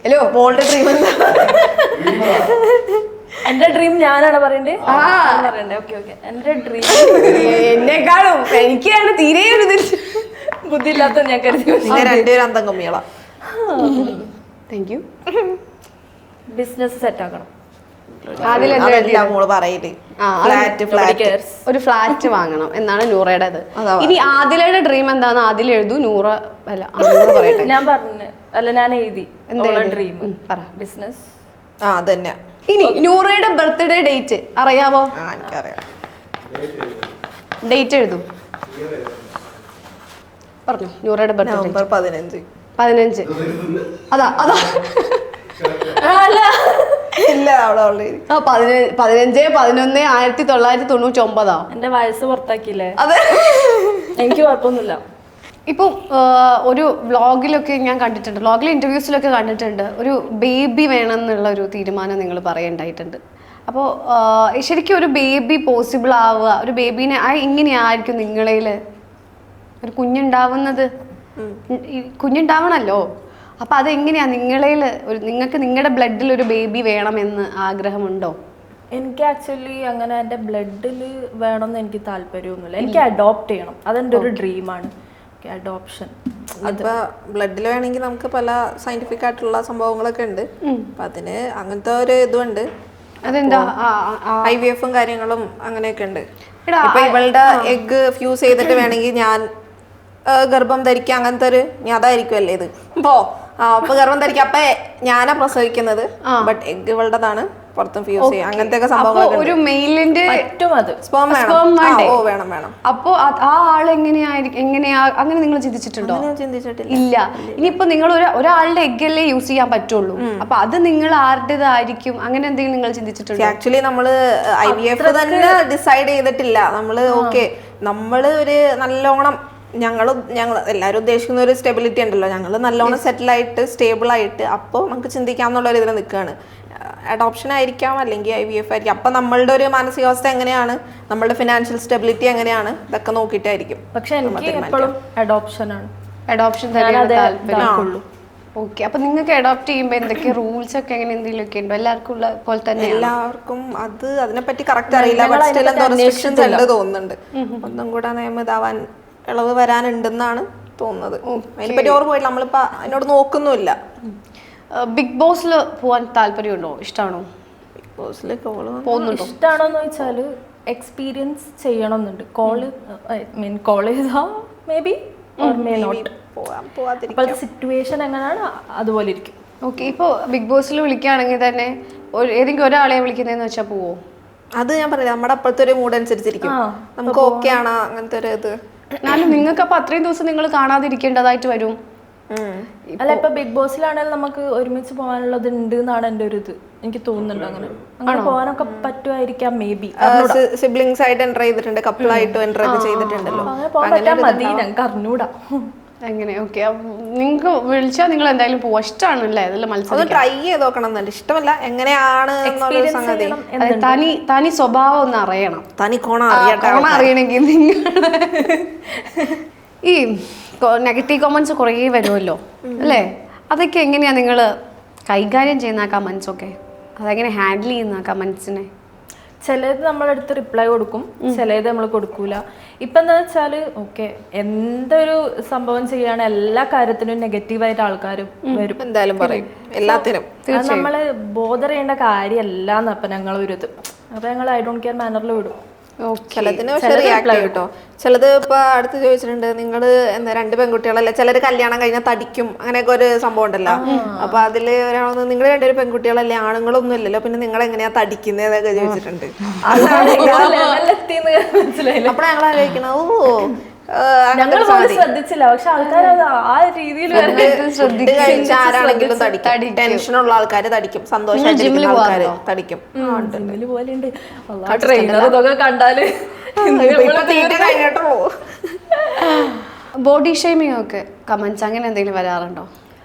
ഹലോ, മോളുടെ ഡ്രീം എന്താ? എന്റെ ഡ്രീം ഞാനാണ് പറയണ്ടേ? എന്റെ ഡ്രീം എന്നെക്കാളും എനിക്കാണ് തീരെ ഒരു ബുദ്ധി ഇല്ലാത്ത ഞാൻ കരുതി. രണ്ടുപേരും അന്തം കമ്മികളാ. Thank you. ബിസിനസ് സെറ്റ് ആക്കണം. ഒരു ഫ്ലാറ്റ് വാങ്ങണം എന്നാണ് നൂറയുടേത്. ഇനി ആദിലയുടെ ഡ്രീം എന്താന്ന് ആദില എഴുതൂ, നൂറ അല്ല പറയട്ടെ. ഞാൻ പറഞ്ഞു അല്ല, ഞാൻ എഴുതി ഡ്രീം പറ. ബിസിനസ്. അതന്നെ. ഇനി നൂറയുടെ ബർത്ത്ഡേ ഡേറ്റ് അറിയാവോ? എനിക്കറിയാം. ഡേറ്റ് എഴുതൂ, പറഞ്ഞു. നൂറയുടെ ബർത്ത്ഡേ നവംബർ 15. അതാ ഇല്ല, 15/11/1999. എന്റെ വയസ്സ് പുറത്താക്കിയില്ലേ? അതെ. എനിക്ക് കുഴപ്പമൊന്നുമില്ല. ഇപ്പം ഒരു വ്ളോഗിലൊക്കെ ഞാൻ കണ്ടിട്ടുണ്ട്, വ്ളോഗിലെ ഇന്റർവ്യൂസിലൊക്കെ കണ്ടിട്ടുണ്ട്, ഒരു ബേബി വേണം എന്നുള്ള ഒരു തീരുമാനം നിങ്ങൾ പറയേണ്ടായിട്ടുണ്ട്. അപ്പോൾ ശരിക്കും ഒരു ബേബി പോസിബിൾ ആവുക, ഒരു ബേബീനെ ഇങ്ങനെയായിരിക്കും നിങ്ങളിൽ ഒരു കുഞ്ഞുണ്ടാവുന്നത്? കുഞ്ഞുണ്ടാവണല്ലോ. അപ്പം അതെങ്ങനെയാ നിങ്ങളിൽ നിങ്ങൾക്ക് നിങ്ങളുടെ ബ്ലഡിൽ ഒരു ബേബി വേണമെന്ന് ആഗ്രഹമുണ്ടോ? എനിക്ക് ആക്ച്വലി അങ്ങനെ എൻ്റെ ബ്ലഡിൽ വേണമെന്ന് എനിക്ക് താല്പര്യമൊന്നുമില്ല. എനിക്ക് അഡോപ്റ്റ് ചെയ്യണം, അതെൻ്റെ ഒരു ഡ്രീമാണ്. അഡോപ്ഷൻ. അതിപ്പോ ബ്ലഡിൽ വേണമെങ്കിൽ നമുക്ക് പല സയന്റിഫിക് ആയിട്ടുള്ള സംഭവങ്ങളൊക്കെ ഉണ്ട്. അപ്പൊ അതിന് അങ്ങനത്തെ ഒരു ഇതുണ്ട്. അതെന്താ? IVF കാര്യങ്ങളും അങ്ങനെയൊക്കെ ഉണ്ട്. ഇപ്പൊ ഇവളുടെ എഗ് ഫ്യൂസ് ചെയ്തിട്ട് വേണമെങ്കിൽ ഞാൻ ഗർഭം ധരിക്കുക, അങ്ങനത്തെ ഒരു അതായിരിക്കുമല്ലേ ഇത്. അപ്പൊ ഗർഭം ധരിക്കും. അപ്പൊ ഞാനാ പ്രസവിക്കുന്നത്, ബട്ട് എഗ് ഇവളുടേതാണ്, പുറത്തും ഫ്യൂസ് ചെയ്യും, അങ്ങനത്തെ ഒക്കെ സംഭവങ്ങളൊക്കെ ഒരു മെയിലിന്റെ സ്പേം വേണം. ഓ വേണം വേണം. അപ്പൊ ആ ആള് എങ്ങനെയാ അങ്ങനെ നിങ്ങൾ ചിന്തിച്ചിട്ടുണ്ടോ? ചിന്തിച്ചിട്ടില്ല. ഇല്ല. ഇനിയിപ്പോ നിങ്ങൾ ഒരാളുടെ എഗ് അല്ലേ യൂസ് ചെയ്യാൻ പറ്റുള്ളൂ, അപ്പൊ അത് നിങ്ങൾ ആരുടേതായിരിക്കും അങ്ങനെ എന്തെങ്കിലും നിങ്ങൾ ചിന്തിച്ചിട്ടുണ്ടോ? ആക്ച്വലി നമ്മള് IVF തന്നെ ഡിസൈഡ് ചെയ്തിട്ടില്ല. നമ്മള് നമ്മള് ഒരു നല്ലോണം ഞങ്ങൾ എല്ലാവരും ഉദ്ദേശിക്കുന്ന ഒരു സ്റ്റെബിലിറ്റി ഉണ്ടല്ലോ, ഞങ്ങൾ നല്ലോണം സെറ്റിൽ ആയിട്ട് സ്റ്റേബിൾ ആയിട്ട് അപ്പോൾ നമുക്ക് ചിന്തിക്കാമെന്നുള്ള ഒരു ഇതിൽ നിൽക്കുകയാണ്. അഡോപ്ഷൻ ആയിരിക്കാം, അല്ലെങ്കിൽ IVF ആയിരിക്കാം. അപ്പം നമ്മളുടെ ഒരു മാനസികാവസ്ഥ എങ്ങനെയാണ്, നമ്മളുടെ ഫിനാൻഷ്യൽ സ്റ്റെബിലിറ്റി എങ്ങനെയാണ്, ഇതൊക്കെ നോക്കിയിട്ടായിരിക്കും. പക്ഷെ എനിക്ക് എപ്പോഴും അഡോപ്ഷനാണ്. അഡോപ്ഷൻ താല്പര്യമുള്ളൂ. ഓക്കെ. അപ്പൊ നിങ്ങൾക്ക് അഡോപ്റ്റ് ചെയ്യുമ്പോൾ എന്തൊക്കെ റൂൾസ് ഒക്കെ എങ്ങനെ എന്തെങ്കിലും ഒക്കെ ഉണ്ടോ? എല്ലാവർക്കും ഉള്ള പോലെ തന്നെ? എല്ലാവർക്കും അതിനെപ്പറ്റി കറക്റ്റ് അറിയില്ല, ബട്ട് സ്റ്റിൽ എന്തോ റെസ്ട്രിക്ഷൻസ് ഉണ്ട് തോന്നുന്നുണ്ട്. ഒന്നും കൂടെ നിയമം ഇതാവാൻ ഇളവ് വരാനുണ്ടെന്നാണ് തോന്നുന്നത്. അതിനെപ്പറ്റി ഓർമ്മ പോയില്ല, നമ്മളിപ്പോ അതിനോട് നോക്കുന്നുമില്ല. ബിഗ് ബോസിൽ പോവാൻ താല്പര്യമുണ്ടോ? ഇഷ്ടമാണോ? ബിഗ് ബോസിൽ പോകുന്നുണ്ടോ? ഇഷ്ടമാണോന്ന് വെച്ചാല് എക്സ്പീരിയൻസ് ചെയ്യണമെന്നുണ്ട്. കോൾ ചെയ്താ മേ ബി മേ നോട്ട്. അപ്പോൾ സിറ്റുവേഷൻ എങ്ങനെയാണ് അതുപോലെ ഇരിക്കും. ഓക്കെ. ഇപ്പോൾ ബിഗ് ബോസിൽ വിളിക്കുകയാണെങ്കിൽ തന്നെ ഏതെങ്കിലും ഒരാളെ വിളിക്കുന്നതെന്ന് വെച്ചാൽ പോവോ? അത് ഞാൻ പറയാം, നമ്മുടെ അപ്പോഴത്തെ ഒരു മൂഡ് അനുസരിച്ചിരിക്കും. നമുക്ക് ഓക്കെ ആണോ അങ്ങനത്തെ ഒരു ഇത്. എന്നാലും നിങ്ങൾക്ക് അപ്പൊ അത്രയും ദിവസം നിങ്ങൾ കാണാതിരിക്കേണ്ടതായിട്ട് വരും. അല്ല, ഇപ്പൊ ബിഗ് ബോസിലാണെങ്കിൽ നമുക്ക് ഒരുമിച്ച് പോകാനുള്ളത് ഉണ്ട് എന്നാണ് എൻ്റെ ഒരു ഇത്. എനിക്ക് തോന്നുന്നുണ്ട് അങ്ങനെ പോകാനൊക്കെ പറ്റുമായിരിക്കാം മേ ബി. സിബ്ലിങ്സ് ആയിട്ട് എൻ്റർ ചെയ്തിട്ടുണ്ട്, കപ്പിളായിട്ട് എൻ്റർ ചെയ്തിട്ടുണ്ടല്ലോ. അങ്ങനെ പോകാൻ പറ്റാൻ മതി, ഞങ്ങൾക്ക് അറിഞ്ഞൂടാ എങ്ങനെ. ഓക്കെ. നിങ്ങൾക്ക് വിളിച്ചാൽ നിങ്ങൾ എന്തായാലും പോവാ. ഇഷ്ടമാണല്ലേ അതെല്ലാം മത്സരം? ട്രൈ ചെയ്ത് നോക്കണം എന്നല്ല, ഇഷ്ടമല്ല എങ്ങനെയാണ് തനി സ്വഭാവം ഒന്ന് അറിയണം. തനി കോണ അറിയണമെങ്കിൽ നിങ്ങൾ ഈ നെഗറ്റീവ് കമന്റ്സ് കുറേ വരുമല്ലോ അല്ലേ, അതൊക്കെ എങ്ങനെയാ നിങ്ങൾ കൈകാര്യം ചെയ്യുന്ന ആ കമന്റ്സ് ഒക്കെ? അതെങ്ങനെ ഹാൻഡിൽ ചെയ്യുന്ന ആ കമന്റ്സിനെ? ചിലത് നമ്മളടുത്ത് റിപ്ലൈ കൊടുക്കും, ചിലത് നമ്മൾ കൊടുക്കൂല. ഇപ്പം എന്താ വെച്ചാൽ ഓക്കെ എന്തൊരു സംഭവം ചെയ്യാണ് എല്ലാ കാര്യത്തിനും നെഗറ്റീവായിട്ട് ആൾക്കാർ വരും, എന്തായാലും പറയും എല്ലാത്തിനും. നമ്മള് ബോധർ ചെയ്യേണ്ട കാര്യമല്ല എന്നപ്പം ഞങ്ങൾ ഒരു ഇത്. അപ്പം ഞങ്ങൾ ഐ ഡോണ്ട് കെയർ മാനറിൽ വിടും. ചിലതിന് പക്ഷെ റിയാക്ട് കേട്ടോ. ചിലത് ഇപ്പൊ അടുത്ത് ചോദിച്ചിട്ടുണ്ട്, നിങ്ങള് എന്താ 2 പെൺകുട്ടികളല്ലേ, ചിലര് കല്യാണം കഴിഞ്ഞാൽ തടിക്കും, അങ്ങനെയൊക്കെ ഒരു സംഭവം ഉണ്ടല്ലോ. അപ്പൊ അതില് ഒരാളൊന്ന് നിങ്ങൾ 2 പെൺകുട്ടികളല്ലേ, ആണുങ്ങളൊന്നും ഇല്ലല്ലോ, പിന്നെ നിങ്ങൾ എങ്ങനെയാ തടിക്കുന്നതൊക്കെ ചോദിച്ചിട്ടുണ്ട്. അപ്പൊ ഞങ്ങൾ ആലോചിക്കണം, ശ്രദ്ധിച്ചില്ല, പക്ഷെ ആൾക്കാർ ആ രീതിയിൽ ആരാണെങ്കിലും തടിക്കും. ടെൻഷനുള്ള ആൾക്കാര് തടിക്കും, സന്തോഷമായിട്ടിരിക്കുന്ന ആൾക്കാര് തടിക്കും. ട്രെയിനർ കണ്ടാല് കഴിഞ്ഞിട്ടുള്ളൂ. ബോഡി ഷേമിംഗ് ഒക്കെ കമന്റ്സ് അങ്ങനെ എന്തെങ്കിലും വരാറുണ്ടോ?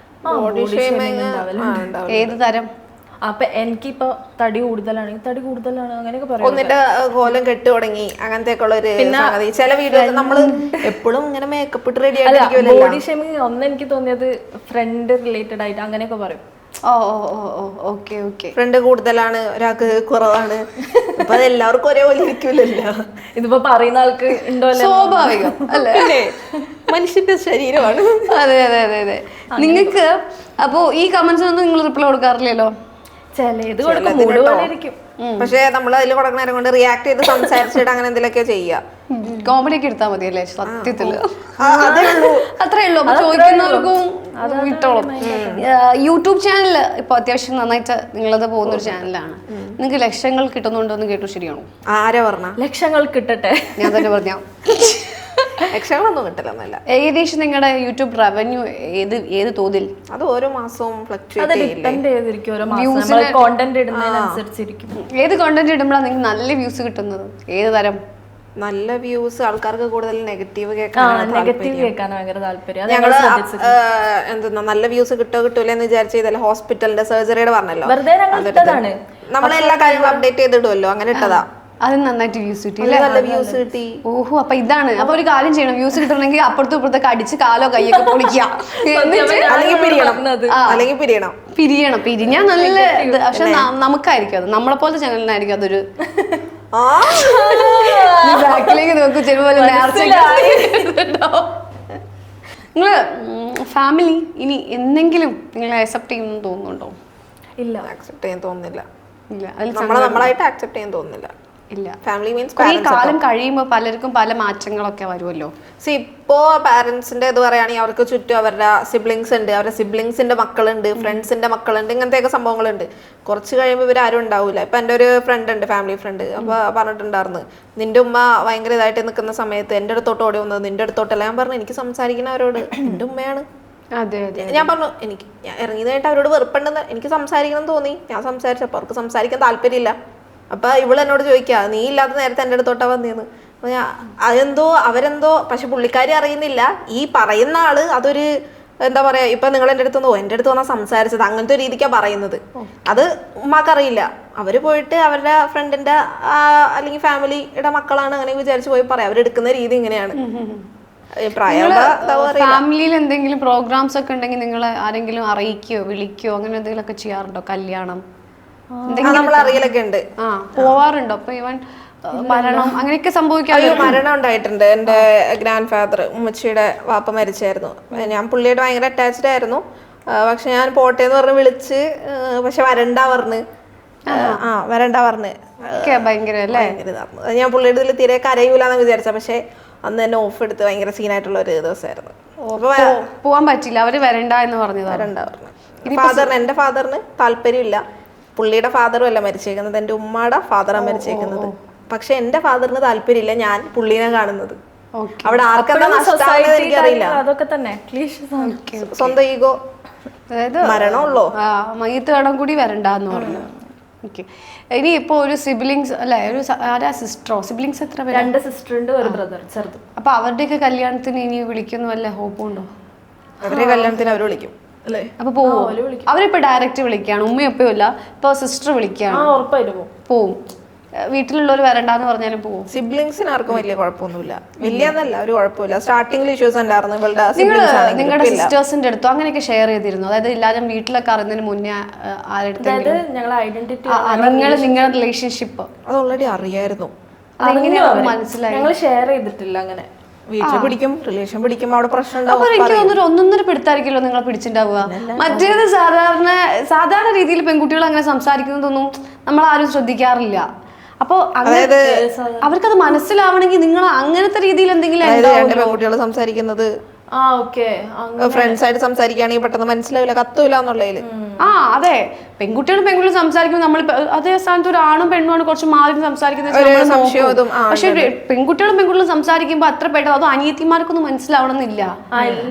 ബോഡി ഷേമിംഗ് ഏത് തരം? അപ്പൊ എനിക്കിപ്പോ തടി കൂടുതലാണെങ്കിൽ തടി കൂടുതലാണ് അങ്ങനെയൊക്കെ പറയാം. ഒന്നിന്റെ കോലം കെട്ടു തുടങ്ങി അങ്ങനത്തെ ഒക്കെ ഉള്ള ഒരു സംഗതി. ചില വീഡിയോ നമ്മള് എപ്പോഴും ഇങ്ങനെ മേക്കപ്പ് ഇട്ട് റെഡി ആയിട്ട് ബോഡി ഷേമിംഗ് ഒന്ന് എനിക്ക് തോന്നിയത് ഫ്രണ്ട് റിലേറ്റഡ് ആയിട്ട് അങ്ങനെയൊക്കെ പറയും. ഫ്രണ്ട് കൂടുതലാണ്, ഒരാൾക്ക് കുറവാണ്. ഇപ്പൊ അതെല്ലാവർക്കും ഒരേപോലെ ഇരിക്കൂലല്ലോ. ഇതിപ്പോ പറയുന്ന ആൾക്ക് ഉണ്ടോ? സ്വാഭാവികം അല്ലേ, മനുഷ്യന്റെ ശരീരമാണ്. അതെ അതെ അതെ അതെ. നിങ്ങൾക്ക് അപ്പോ ഈ കമന്റ്സ് ഒന്നും നിങ്ങൾ റിപ്ലൈ കൊടുക്കാറില്ലല്ലോ? ചിലത് കൊടുക്കും, പക്ഷെ നമ്മൾ അതിൽ കൊടുക്കുന്ന നേരം കൊണ്ട് റിയാക്ട് ചെയ്ത് സംസാരിച്ചിട്ട് അങ്ങനെ എന്തെങ്കിലുമൊക്കെ ചെയ്യാ. കോമഡി ഒക്കെ എടുത്താൽ മതിയല്ലേ സത്യത്തില്? അത്രേ ഉള്ളൂ. അപ്പൊ ചോദിക്കുന്നവർക്കും വിട്ടോളും. യൂട്യൂബ് ചാനൽ ഇപ്പൊ അത്യാവശ്യം നന്നായിട്ട് നിങ്ങളത് പോകുന്ന ഒരു ചാനലാണ്. നിങ്ങൾക്ക് ലക്ഷങ്ങൾ കിട്ടുന്നുണ്ടോ എന്ന് കേട്ടു, ശരിയാണോ? ആരാ പറഞ്ഞ? ലക്ഷങ്ങൾ കിട്ടട്ടെ, ഞാൻ തന്നെ പറഞ്ഞ ലക്ഷങ്ങളൊന്നും കിട്ടില്ല. ഏകദേശം നിങ്ങളുടെ യൂട്യൂബ് റവന്യൂ ഏത് തോതിൽ? അത് ഓരോ മാസവും ഏത് കോണ്ടന്റ് ഇടുമ്പോഴാണ് നിങ്ങൾക്ക് നല്ല വ്യൂസ് കിട്ടുന്നത്? ഏത് തരം നല്ല വ്യൂസ്? ആൾക്കാർക്ക് കൂടുതൽ നെഗറ്റീവ് കേൾക്കാനാണ് ഭയങ്കര താല്പര്യം. ഞങ്ങള് എന്താ നല്ല വ്യൂസ് കിട്ടൂല എന്ന് വിചാരിച്ചതല്ല, ഹോസ്പിറ്റലിന്റെ സർജറിയുടെ പറഞ്ഞല്ലോ, നമ്മളെല്ലാ കാര്യങ്ങളും അപ്ഡേറ്റ് ചെയ്തിടുമല്ലോ, അങ്ങനെ ഇട്ടതാ. അത് നന്നായിട്ട് വ്യൂസ് കിട്ടി, നല്ല വ്യൂസ് കിട്ടി. ഓഹോ, അപ്പൊ ഇതാണ്. അപ്പൊ ഒരു കാര്യം ചെയ്യണം, വ്യൂസ് കിട്ടണമെങ്കിൽ അപ്പുറത്തും ഇപ്പുറത്തൊക്കെ അടിച്ച് കാലോ കയ്യൊക്കെ പൊളിക്കുക, അല്ലെങ്കിൽ പിരിയണം. പിരിഞ്ഞാ നല്ല ഇത്. പക്ഷെ നമുക്കായിരിക്കും അത്, നമ്മളെ പോലത്തെ ചാനലിനായിരിക്കും അതൊരു ബാക്കിലേക്ക് നോക്കൂ ചെറുപോലെ നിങ്ങള് ഫാമിലി ഇനി എന്തെങ്കിലും നിങ്ങളെ അക്സെപ്റ്റ് ചെയ്യുമെന്ന് തോന്നുന്നുണ്ടോ? ഇല്ല, അക്സെപ്റ്റ് ചെയ്യാൻ തോന്നുന്നില്ല. ഇല്ല, നമ്മളായിട്ട് അക്സെപ്റ്റ് ചെയ്യാൻ തോന്നുന്നില്ല. ഇല്ല. ഫാമിലി മീൻസ് കുറെ കാലം കഴിയുമ്പോൾ പലർക്കും പല മാറ്റങ്ങളൊക്കെ വരുമല്ലോ. ഇപ്പോ പാരന്റ്സിന്റെ ഇത് പറയുകയാണെങ്കിൽ അവർക്ക് ചുറ്റും അവരുടെ സിബ്ലിങ്സ് ഉണ്ട്, അവരുടെ സിബ്ലിങ്സിന്റെ മക്കളുണ്ട്, ഫ്രണ്ട്സിന്റെ മക്കളുണ്ട്, ഇങ്ങനത്തെയൊക്കെ സംഭവങ്ങളുണ്ട്. കുറച്ച് കഴിയുമ്പോൾ ഇവർ ആരും ഉണ്ടാവില്ല. ഇപ്പൊ എൻ്റെ ഒരു ഫ്രണ്ട് ഉണ്ട്, ഫാമിലി ഫ്രണ്ട്, അപ്പൊ പറഞ്ഞിട്ടുണ്ടായിരുന്നു, നിന്റെ ഉമ്മ ഭയങ്കര ഇതായിട്ട് നിൽക്കുന്ന സമയത്ത് എൻ്റെ അടുത്തോട്ട് ഓടി വന്നത്, നിന്റെ അടുത്തോട്ടല്ല. ഞാൻ പറഞ്ഞു എനിക്ക് സംസാരിക്കുന്നവരോട് എൻ്റെ ഉമ്മയാണ്. അതെ അതെ. ഞാൻ പറഞ്ഞു എനിക്ക് ഇറങ്ങിയതായിട്ട് അവരോട് വെറുപ്പുണ്ടെന്ന് എനിക്ക് സംസാരിക്കണം തോന്നി, ഞാൻ സംസാരിച്ചപ്പോൾ അവർക്ക് സംസാരിക്കാൻ താല്പര്യമില്ല. അപ്പൊ ഇവള് എന്നോട് ചോദിക്കുക, നീ ഇല്ലാത്ത നേരത്തെ എൻ്റെ അടുത്തോട്ടാ വന്നേന്ന്. അപ്പൊ ഞാൻ അതെന്തോ അവരെന്തോ, പക്ഷെ പുള്ളിക്കാരി അറിയുന്നില്ല ഈ പറയുന്ന ആള് അതൊരു എന്താ പറയാ, ഇപ്പൊ നിങ്ങൾ എൻ്റെ അടുത്ത് വന്നാൽ സംസാരിച്ചത് അങ്ങനത്തെ രീതിക്കാ പറയുന്നത്. അത് ഉമ്മാക്കറിയില്ല. അവര് പോയിട്ട് അവരുടെ ഫ്രണ്ടിന്റെ അല്ലെങ്കിൽ ഫാമിലിയുടെ മക്കളാണ് അങ്ങനെ വിചാരിച്ചു പോയി പറയാം. അവരെടുക്കുന്ന രീതി ഇങ്ങനെയാണ്. ഫാമിലിയിൽ എന്തെങ്കിലും പ്രോഗ്രാംസ് ഒക്കെ ഉണ്ടെങ്കിൽ നിങ്ങൾ ആരെങ്കിലും അറിയിക്കോ വിളിക്കോ അങ്ങനെ എന്തെങ്കിലുമൊക്കെ ചെയ്യാറുണ്ടോ? കല്യാണം നമ്മൾ അറിയലൊക്കെ ഉണ്ട്. പോവാറുണ്ടോ? അപ്പൊ ഇവൻ മരണം അങ്ങനെയൊക്കെ സംഭവിക്കാറ്? മരണം ഉണ്ടായിട്ടുണ്ട്. എൻ്റെ ഗ്രാൻഡ് ഫാദർ, ഉമ്മച്ചിയുടെ വാപ്പ മരിച്ചായിരുന്നു. ഞാൻ പുള്ളിയുടെ ഭയങ്കര അറ്റാച്ച്ഡ് ആയിരുന്നു. പക്ഷെ ഞാൻ പോട്ടെ എന്ന് പറഞ്ഞ് വിളിച്ച്, പക്ഷെ വരണ്ട പറഞ്ഞ് ഭയങ്കര ഞാൻ പുള്ളിയുടെ ഇതിൽ തീരെ കരയൂലെന്ന് വിചാരിച്ച, പക്ഷെ അന്ന് തന്നെ ഓഫ് എടുത്ത് ഭയങ്കര സീനായിട്ടുള്ള ഒരു ദിവസമായിരുന്നു. പോവാൻ പറ്റില്ല, അവര് വരണ്ട എന്ന് പറഞ്ഞത്. എന്റെ ഫാദറിന് താല്പര്യമില്ല. പുള്ളിയുടെ ഫാദറും അല്ല മരിച്ചേക്കുന്നത്, എന്റെ ഉമ്മയുടെ ഫാദറാണ് മരിച്ചേക്കുന്നത്. പക്ഷെ എന്റെ ഫാദറിന് താല്പര്യമില്ല ഞാൻ പുള്ളിനെ കാണുന്നത്. അവിടെ ആർക്കെന്താ നഷ്ടമാണെന്ന് എനിക്കറിയില്ല. അതൊക്കെ തന്നെ സ്വന്തം ഈഗോ, അതായത് മരണമുള്ളോ മയ്യത്ത് കടം കൂടി വരണ്ടെന്ന് പറഞ്ഞു. ഇനി ഇപ്പൊ ഒരു സിബ്ലിങ്സ് അല്ലെ, ഒരു സിസ്റ്ററോ സിബ്ലിങ്സ് എത്ര പേര്? 2 സിസ്റ്റർ ഉണ്ട്, ഒരു ബ്രദർ ചെറുത്. അപ്പൊ അവരുടെയൊക്കെ കല്യാണത്തിന് ഇനി വിളിക്കുന്ന വല്ല ഹോപ്പുണ്ടോ? അവരുടെ കല്യാണത്തിന് അവർ വിളിക്കും അല്ലേ? അപ്പൊ പോവോ? അവരിപ്പോ ഡയറക്റ്റ് വിളിക്കാണ്, ഉമ്മയൊപ്പയോ ഇല്ല, ഇപ്പൊ സിസ്റ്റർ വിളിക്കാണ്, ഉറപ്പായിട്ടും പോവും. വീട്ടിലുള്ളവർ വരണ്ടെന്ന് പറഞ്ഞാലും പോവും. സിബ്ലിങ്സിന് ആർക്കും വലിയ കുഴപ്പമൊന്നുമില്ല, വലിയെന്നല്ല ഒരു കുഴപ്പമില്ല. സ്റ്റാർട്ടിംഗിൽ ഇഷ്യൂസ് ഉണ്ടായിരുന്നു. നിങ്ങളുടെ സിസ്റ്റേഴ്സിന്റെ അടുത്തോ അങ്ങനെയൊക്കെ ഷെയർ ചെയ്തിരുന്നു? അതായത് എല്ലാവരും വീട്ടിലൊക്കെ അറിയുന്നതിന് മുന്നേ നിങ്ങളുടെ റിലേഷൻഷിപ്പ് അത് ഓൾറെഡി അറിയായിരുന്നു. മനസ്സിലായി. ഞങ്ങൾ ഷെയർ ചെയ്തിട്ടില്ല അങ്ങനെ. വീട്ടിൽ പിടിക്കും, റിലേഷൻ പിടിക്കും, അവിടെ പ്രശ്നം ഉണ്ടാവും. എനിക്ക് തോന്നുന്നു ഒന്നൊന്നര പിടുത്തായിരിക്കുമല്ലോ നിങ്ങളെ പിടിച്ചിട്ടുണ്ടാവുക. മറ്റേത് സാധാരണ രീതിയിൽ പെൺകുട്ടികൾ അങ്ങനെ സംസാരിക്കുന്നതൊന്നും നമ്മൾ ആരും ശ്രദ്ധിക്കാറില്ല. അപ്പൊ അവർക്കത് മനസ്സിലാവണമെങ്കിൽ നിങ്ങൾ അങ്ങനത്തെ രീതിയിൽ എന്തെങ്കിലും പെൺകുട്ടികൾ സംസാരിക്കുന്നത് ഫ്രണ്ട്സ് ആയിട്ട് സംസാരിക്കുകയാണെങ്കിൽ പെട്ടെന്ന് മനസ്സിലാവില്ല, കത്തൂല എന്നുള്ളതില്. അതെ, പെൺകുട്ടികളും സംസാരിക്കുമ്പോൾ നമ്മൾ അതേ സ്ഥാനത്ത് ഒരു ആണും പെണ്ണുമാണ് കുറച്ച് മാറി സംസാരിക്കുന്നത്. പക്ഷെ പെൺകുട്ടികളും സംസാരിക്കുമ്പോൾ അത്ര പെട്ടെന്ന് അതോ അനിയത്തിമാർക്കൊന്നും മനസ്സിലാവണമെന്നില്ല.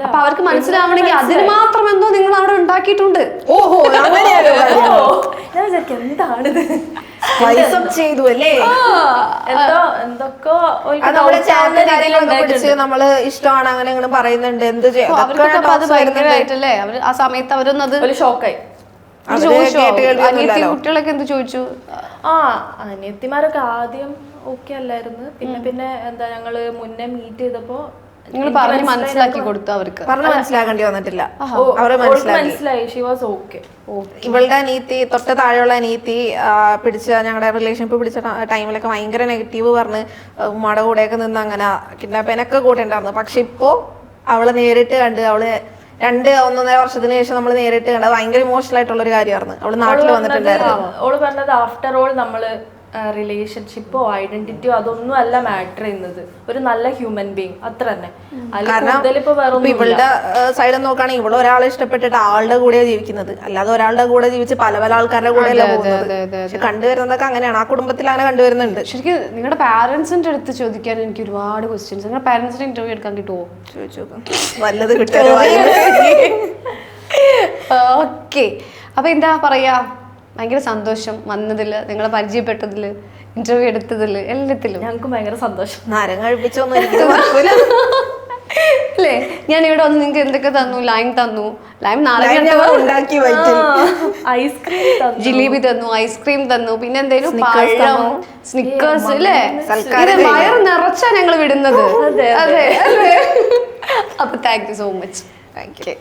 അപ്പൊ അവർക്ക് മനസ്സിലാവണമെങ്കിൽ അതിന് മാത്രം എന്തോ നിങ്ങൾ അവിടെ ഉണ്ടാക്കിയിട്ടുണ്ട്. ഓഹോ, ഞാൻ വിചാരിക്കും എന്താണിത് ചെയ്തു അല്ലേ? നമ്മള് ഇഷ്ടമാണ് അങ്ങനെ അങ്ങനെ പറയുന്നുണ്ട്. എന്ത് ഭയങ്കരമായിട്ടല്ലേ അവര് ആ സമയത്ത് അവരൊന്നത് ഷോക്കായി. കുട്ടികളൊക്കെ എന്ത് ചോദിച്ചു? അനിയത്തിമാരൊക്കെ ആദ്യം ഓക്കെ അല്ലായിരുന്നു. പിന്നെ എന്താ ഞങ്ങള് മുന്നേ മീറ്റ് ചെയ്തപ്പോ നിങ്ങൾ പറഞ്ഞ് മനസ്സിലാക്കി കൊടുത്തു. അവർക്ക് പറഞ്ഞ് മനസ്സിലാക്കേണ്ടി വന്നിട്ടില്ല. മനസ്സിലായി. She was okay. ഇവളുടെ അനീതി, തൊട്ട് താഴെയുള്ള അനീതി പിടിച്ച ഞങ്ങളുടെ റിലേഷൻഷിപ്പ് പിടിച്ച ടൈമിലൊക്കെ ഭയങ്കര നെഗറ്റീവ് പറഞ്ഞ് ഉമ്മയുടെ കൂടെയൊക്കെ നിന്ന് അങ്ങനെ കിഡ്നാപ്പിനൊക്കെ കൂടെ ഉണ്ടായിരുന്നു. പക്ഷെ ഇപ്പോ അവളെ നേരിട്ട് കണ്ട്, അവള് 1.5 വർഷത്തിന് ശേഷം നമ്മൾ നേരിട്ട് കണ്ട ഭയങ്കര ഇമോഷണൽ ആയിട്ടുള്ള ഒരു കാര്യമായിരുന്നു. അവള് നാട്ടിൽ വന്നിട്ടുണ്ടായിരുന്നു. ഓള് പറഞ്ഞത് ആഫ്റ്റർ ഓൾ നമ്മള് റിലേഷൻഷിപ്പോ ഐഡന്റിറ്റിയോ അതൊന്നും അല്ല മാറ്റർ ചെയ്യുന്നത്, ഒരു നല്ല ഹ്യൂമൻ ബീങ് അത്ര തന്നെ. ഇവളുടെ സൈഡിൽ നോക്കുകയാണെങ്കിൽ ഇവള് ഒരാളെ ഇഷ്ടപ്പെട്ടിട്ട് ആളുടെ കൂടെയാണ് ജീവിക്കുന്നത്, അല്ലാതെ ഒരാളുടെ കൂടെ ജീവിച്ച് പല ആൾക്കാരുടെ കൂടെ അല്ല പോകുന്നത്. പക്ഷെ കണ്ടുവരുന്നതൊക്കെ അങ്ങനെയാണ്, ആ കുടുംബത്തിൽ അങ്ങനെ കണ്ടുവരുന്നുണ്ട്. ശരിക്കും നിങ്ങളുടെ പാരന്റ്സിന്റെ അടുത്ത് ചോദിക്കാൻ എനിക്ക് ഒരുപാട് ക്വസ്റ്റ്യൻസ്. നിങ്ങളുടെ പാരന്റ്സിന്റെ ഇന്റർവ്യൂ എടുക്കാൻ കിട്ടുമോ? ചോദിച്ചു വല്ലത് കിട്ടുമോ? ഓക്കെ, അപ്പൊ എന്താ പറയാ, ഭയങ്കര സന്തോഷം വന്നതിൽ, നിങ്ങളെ പരിചയപ്പെട്ടതിൽ, ഇന്റർവ്യൂ എടുത്തതിൽ, എല്ലാത്തിലും ഞങ്ങൾക്ക് ഭയങ്കര സന്തോഷം. നാരങ്ങ കഴിപ്പിച്ചൊന്നും അല്ലേ? ഞാൻ ഇവിടെ വന്ന് നിങ്ങൾക്ക് എന്തൊക്കെ തന്നു? ലൈം തന്നു, ലൈം ഉണ്ടാക്കി, ഐസ്ക്രീം, ജിലേബി തന്നു, ഐസ്ക്രീം തന്നു, പിന്നെ എന്തേലും പഴം, സ്നിക്കേഴ്സ് അല്ലേ? വയറ് നിറച്ചാ ഞങ്ങൾ വിടുന്നത്. അതെ. അപ്പൊ thank you so much. Thank you.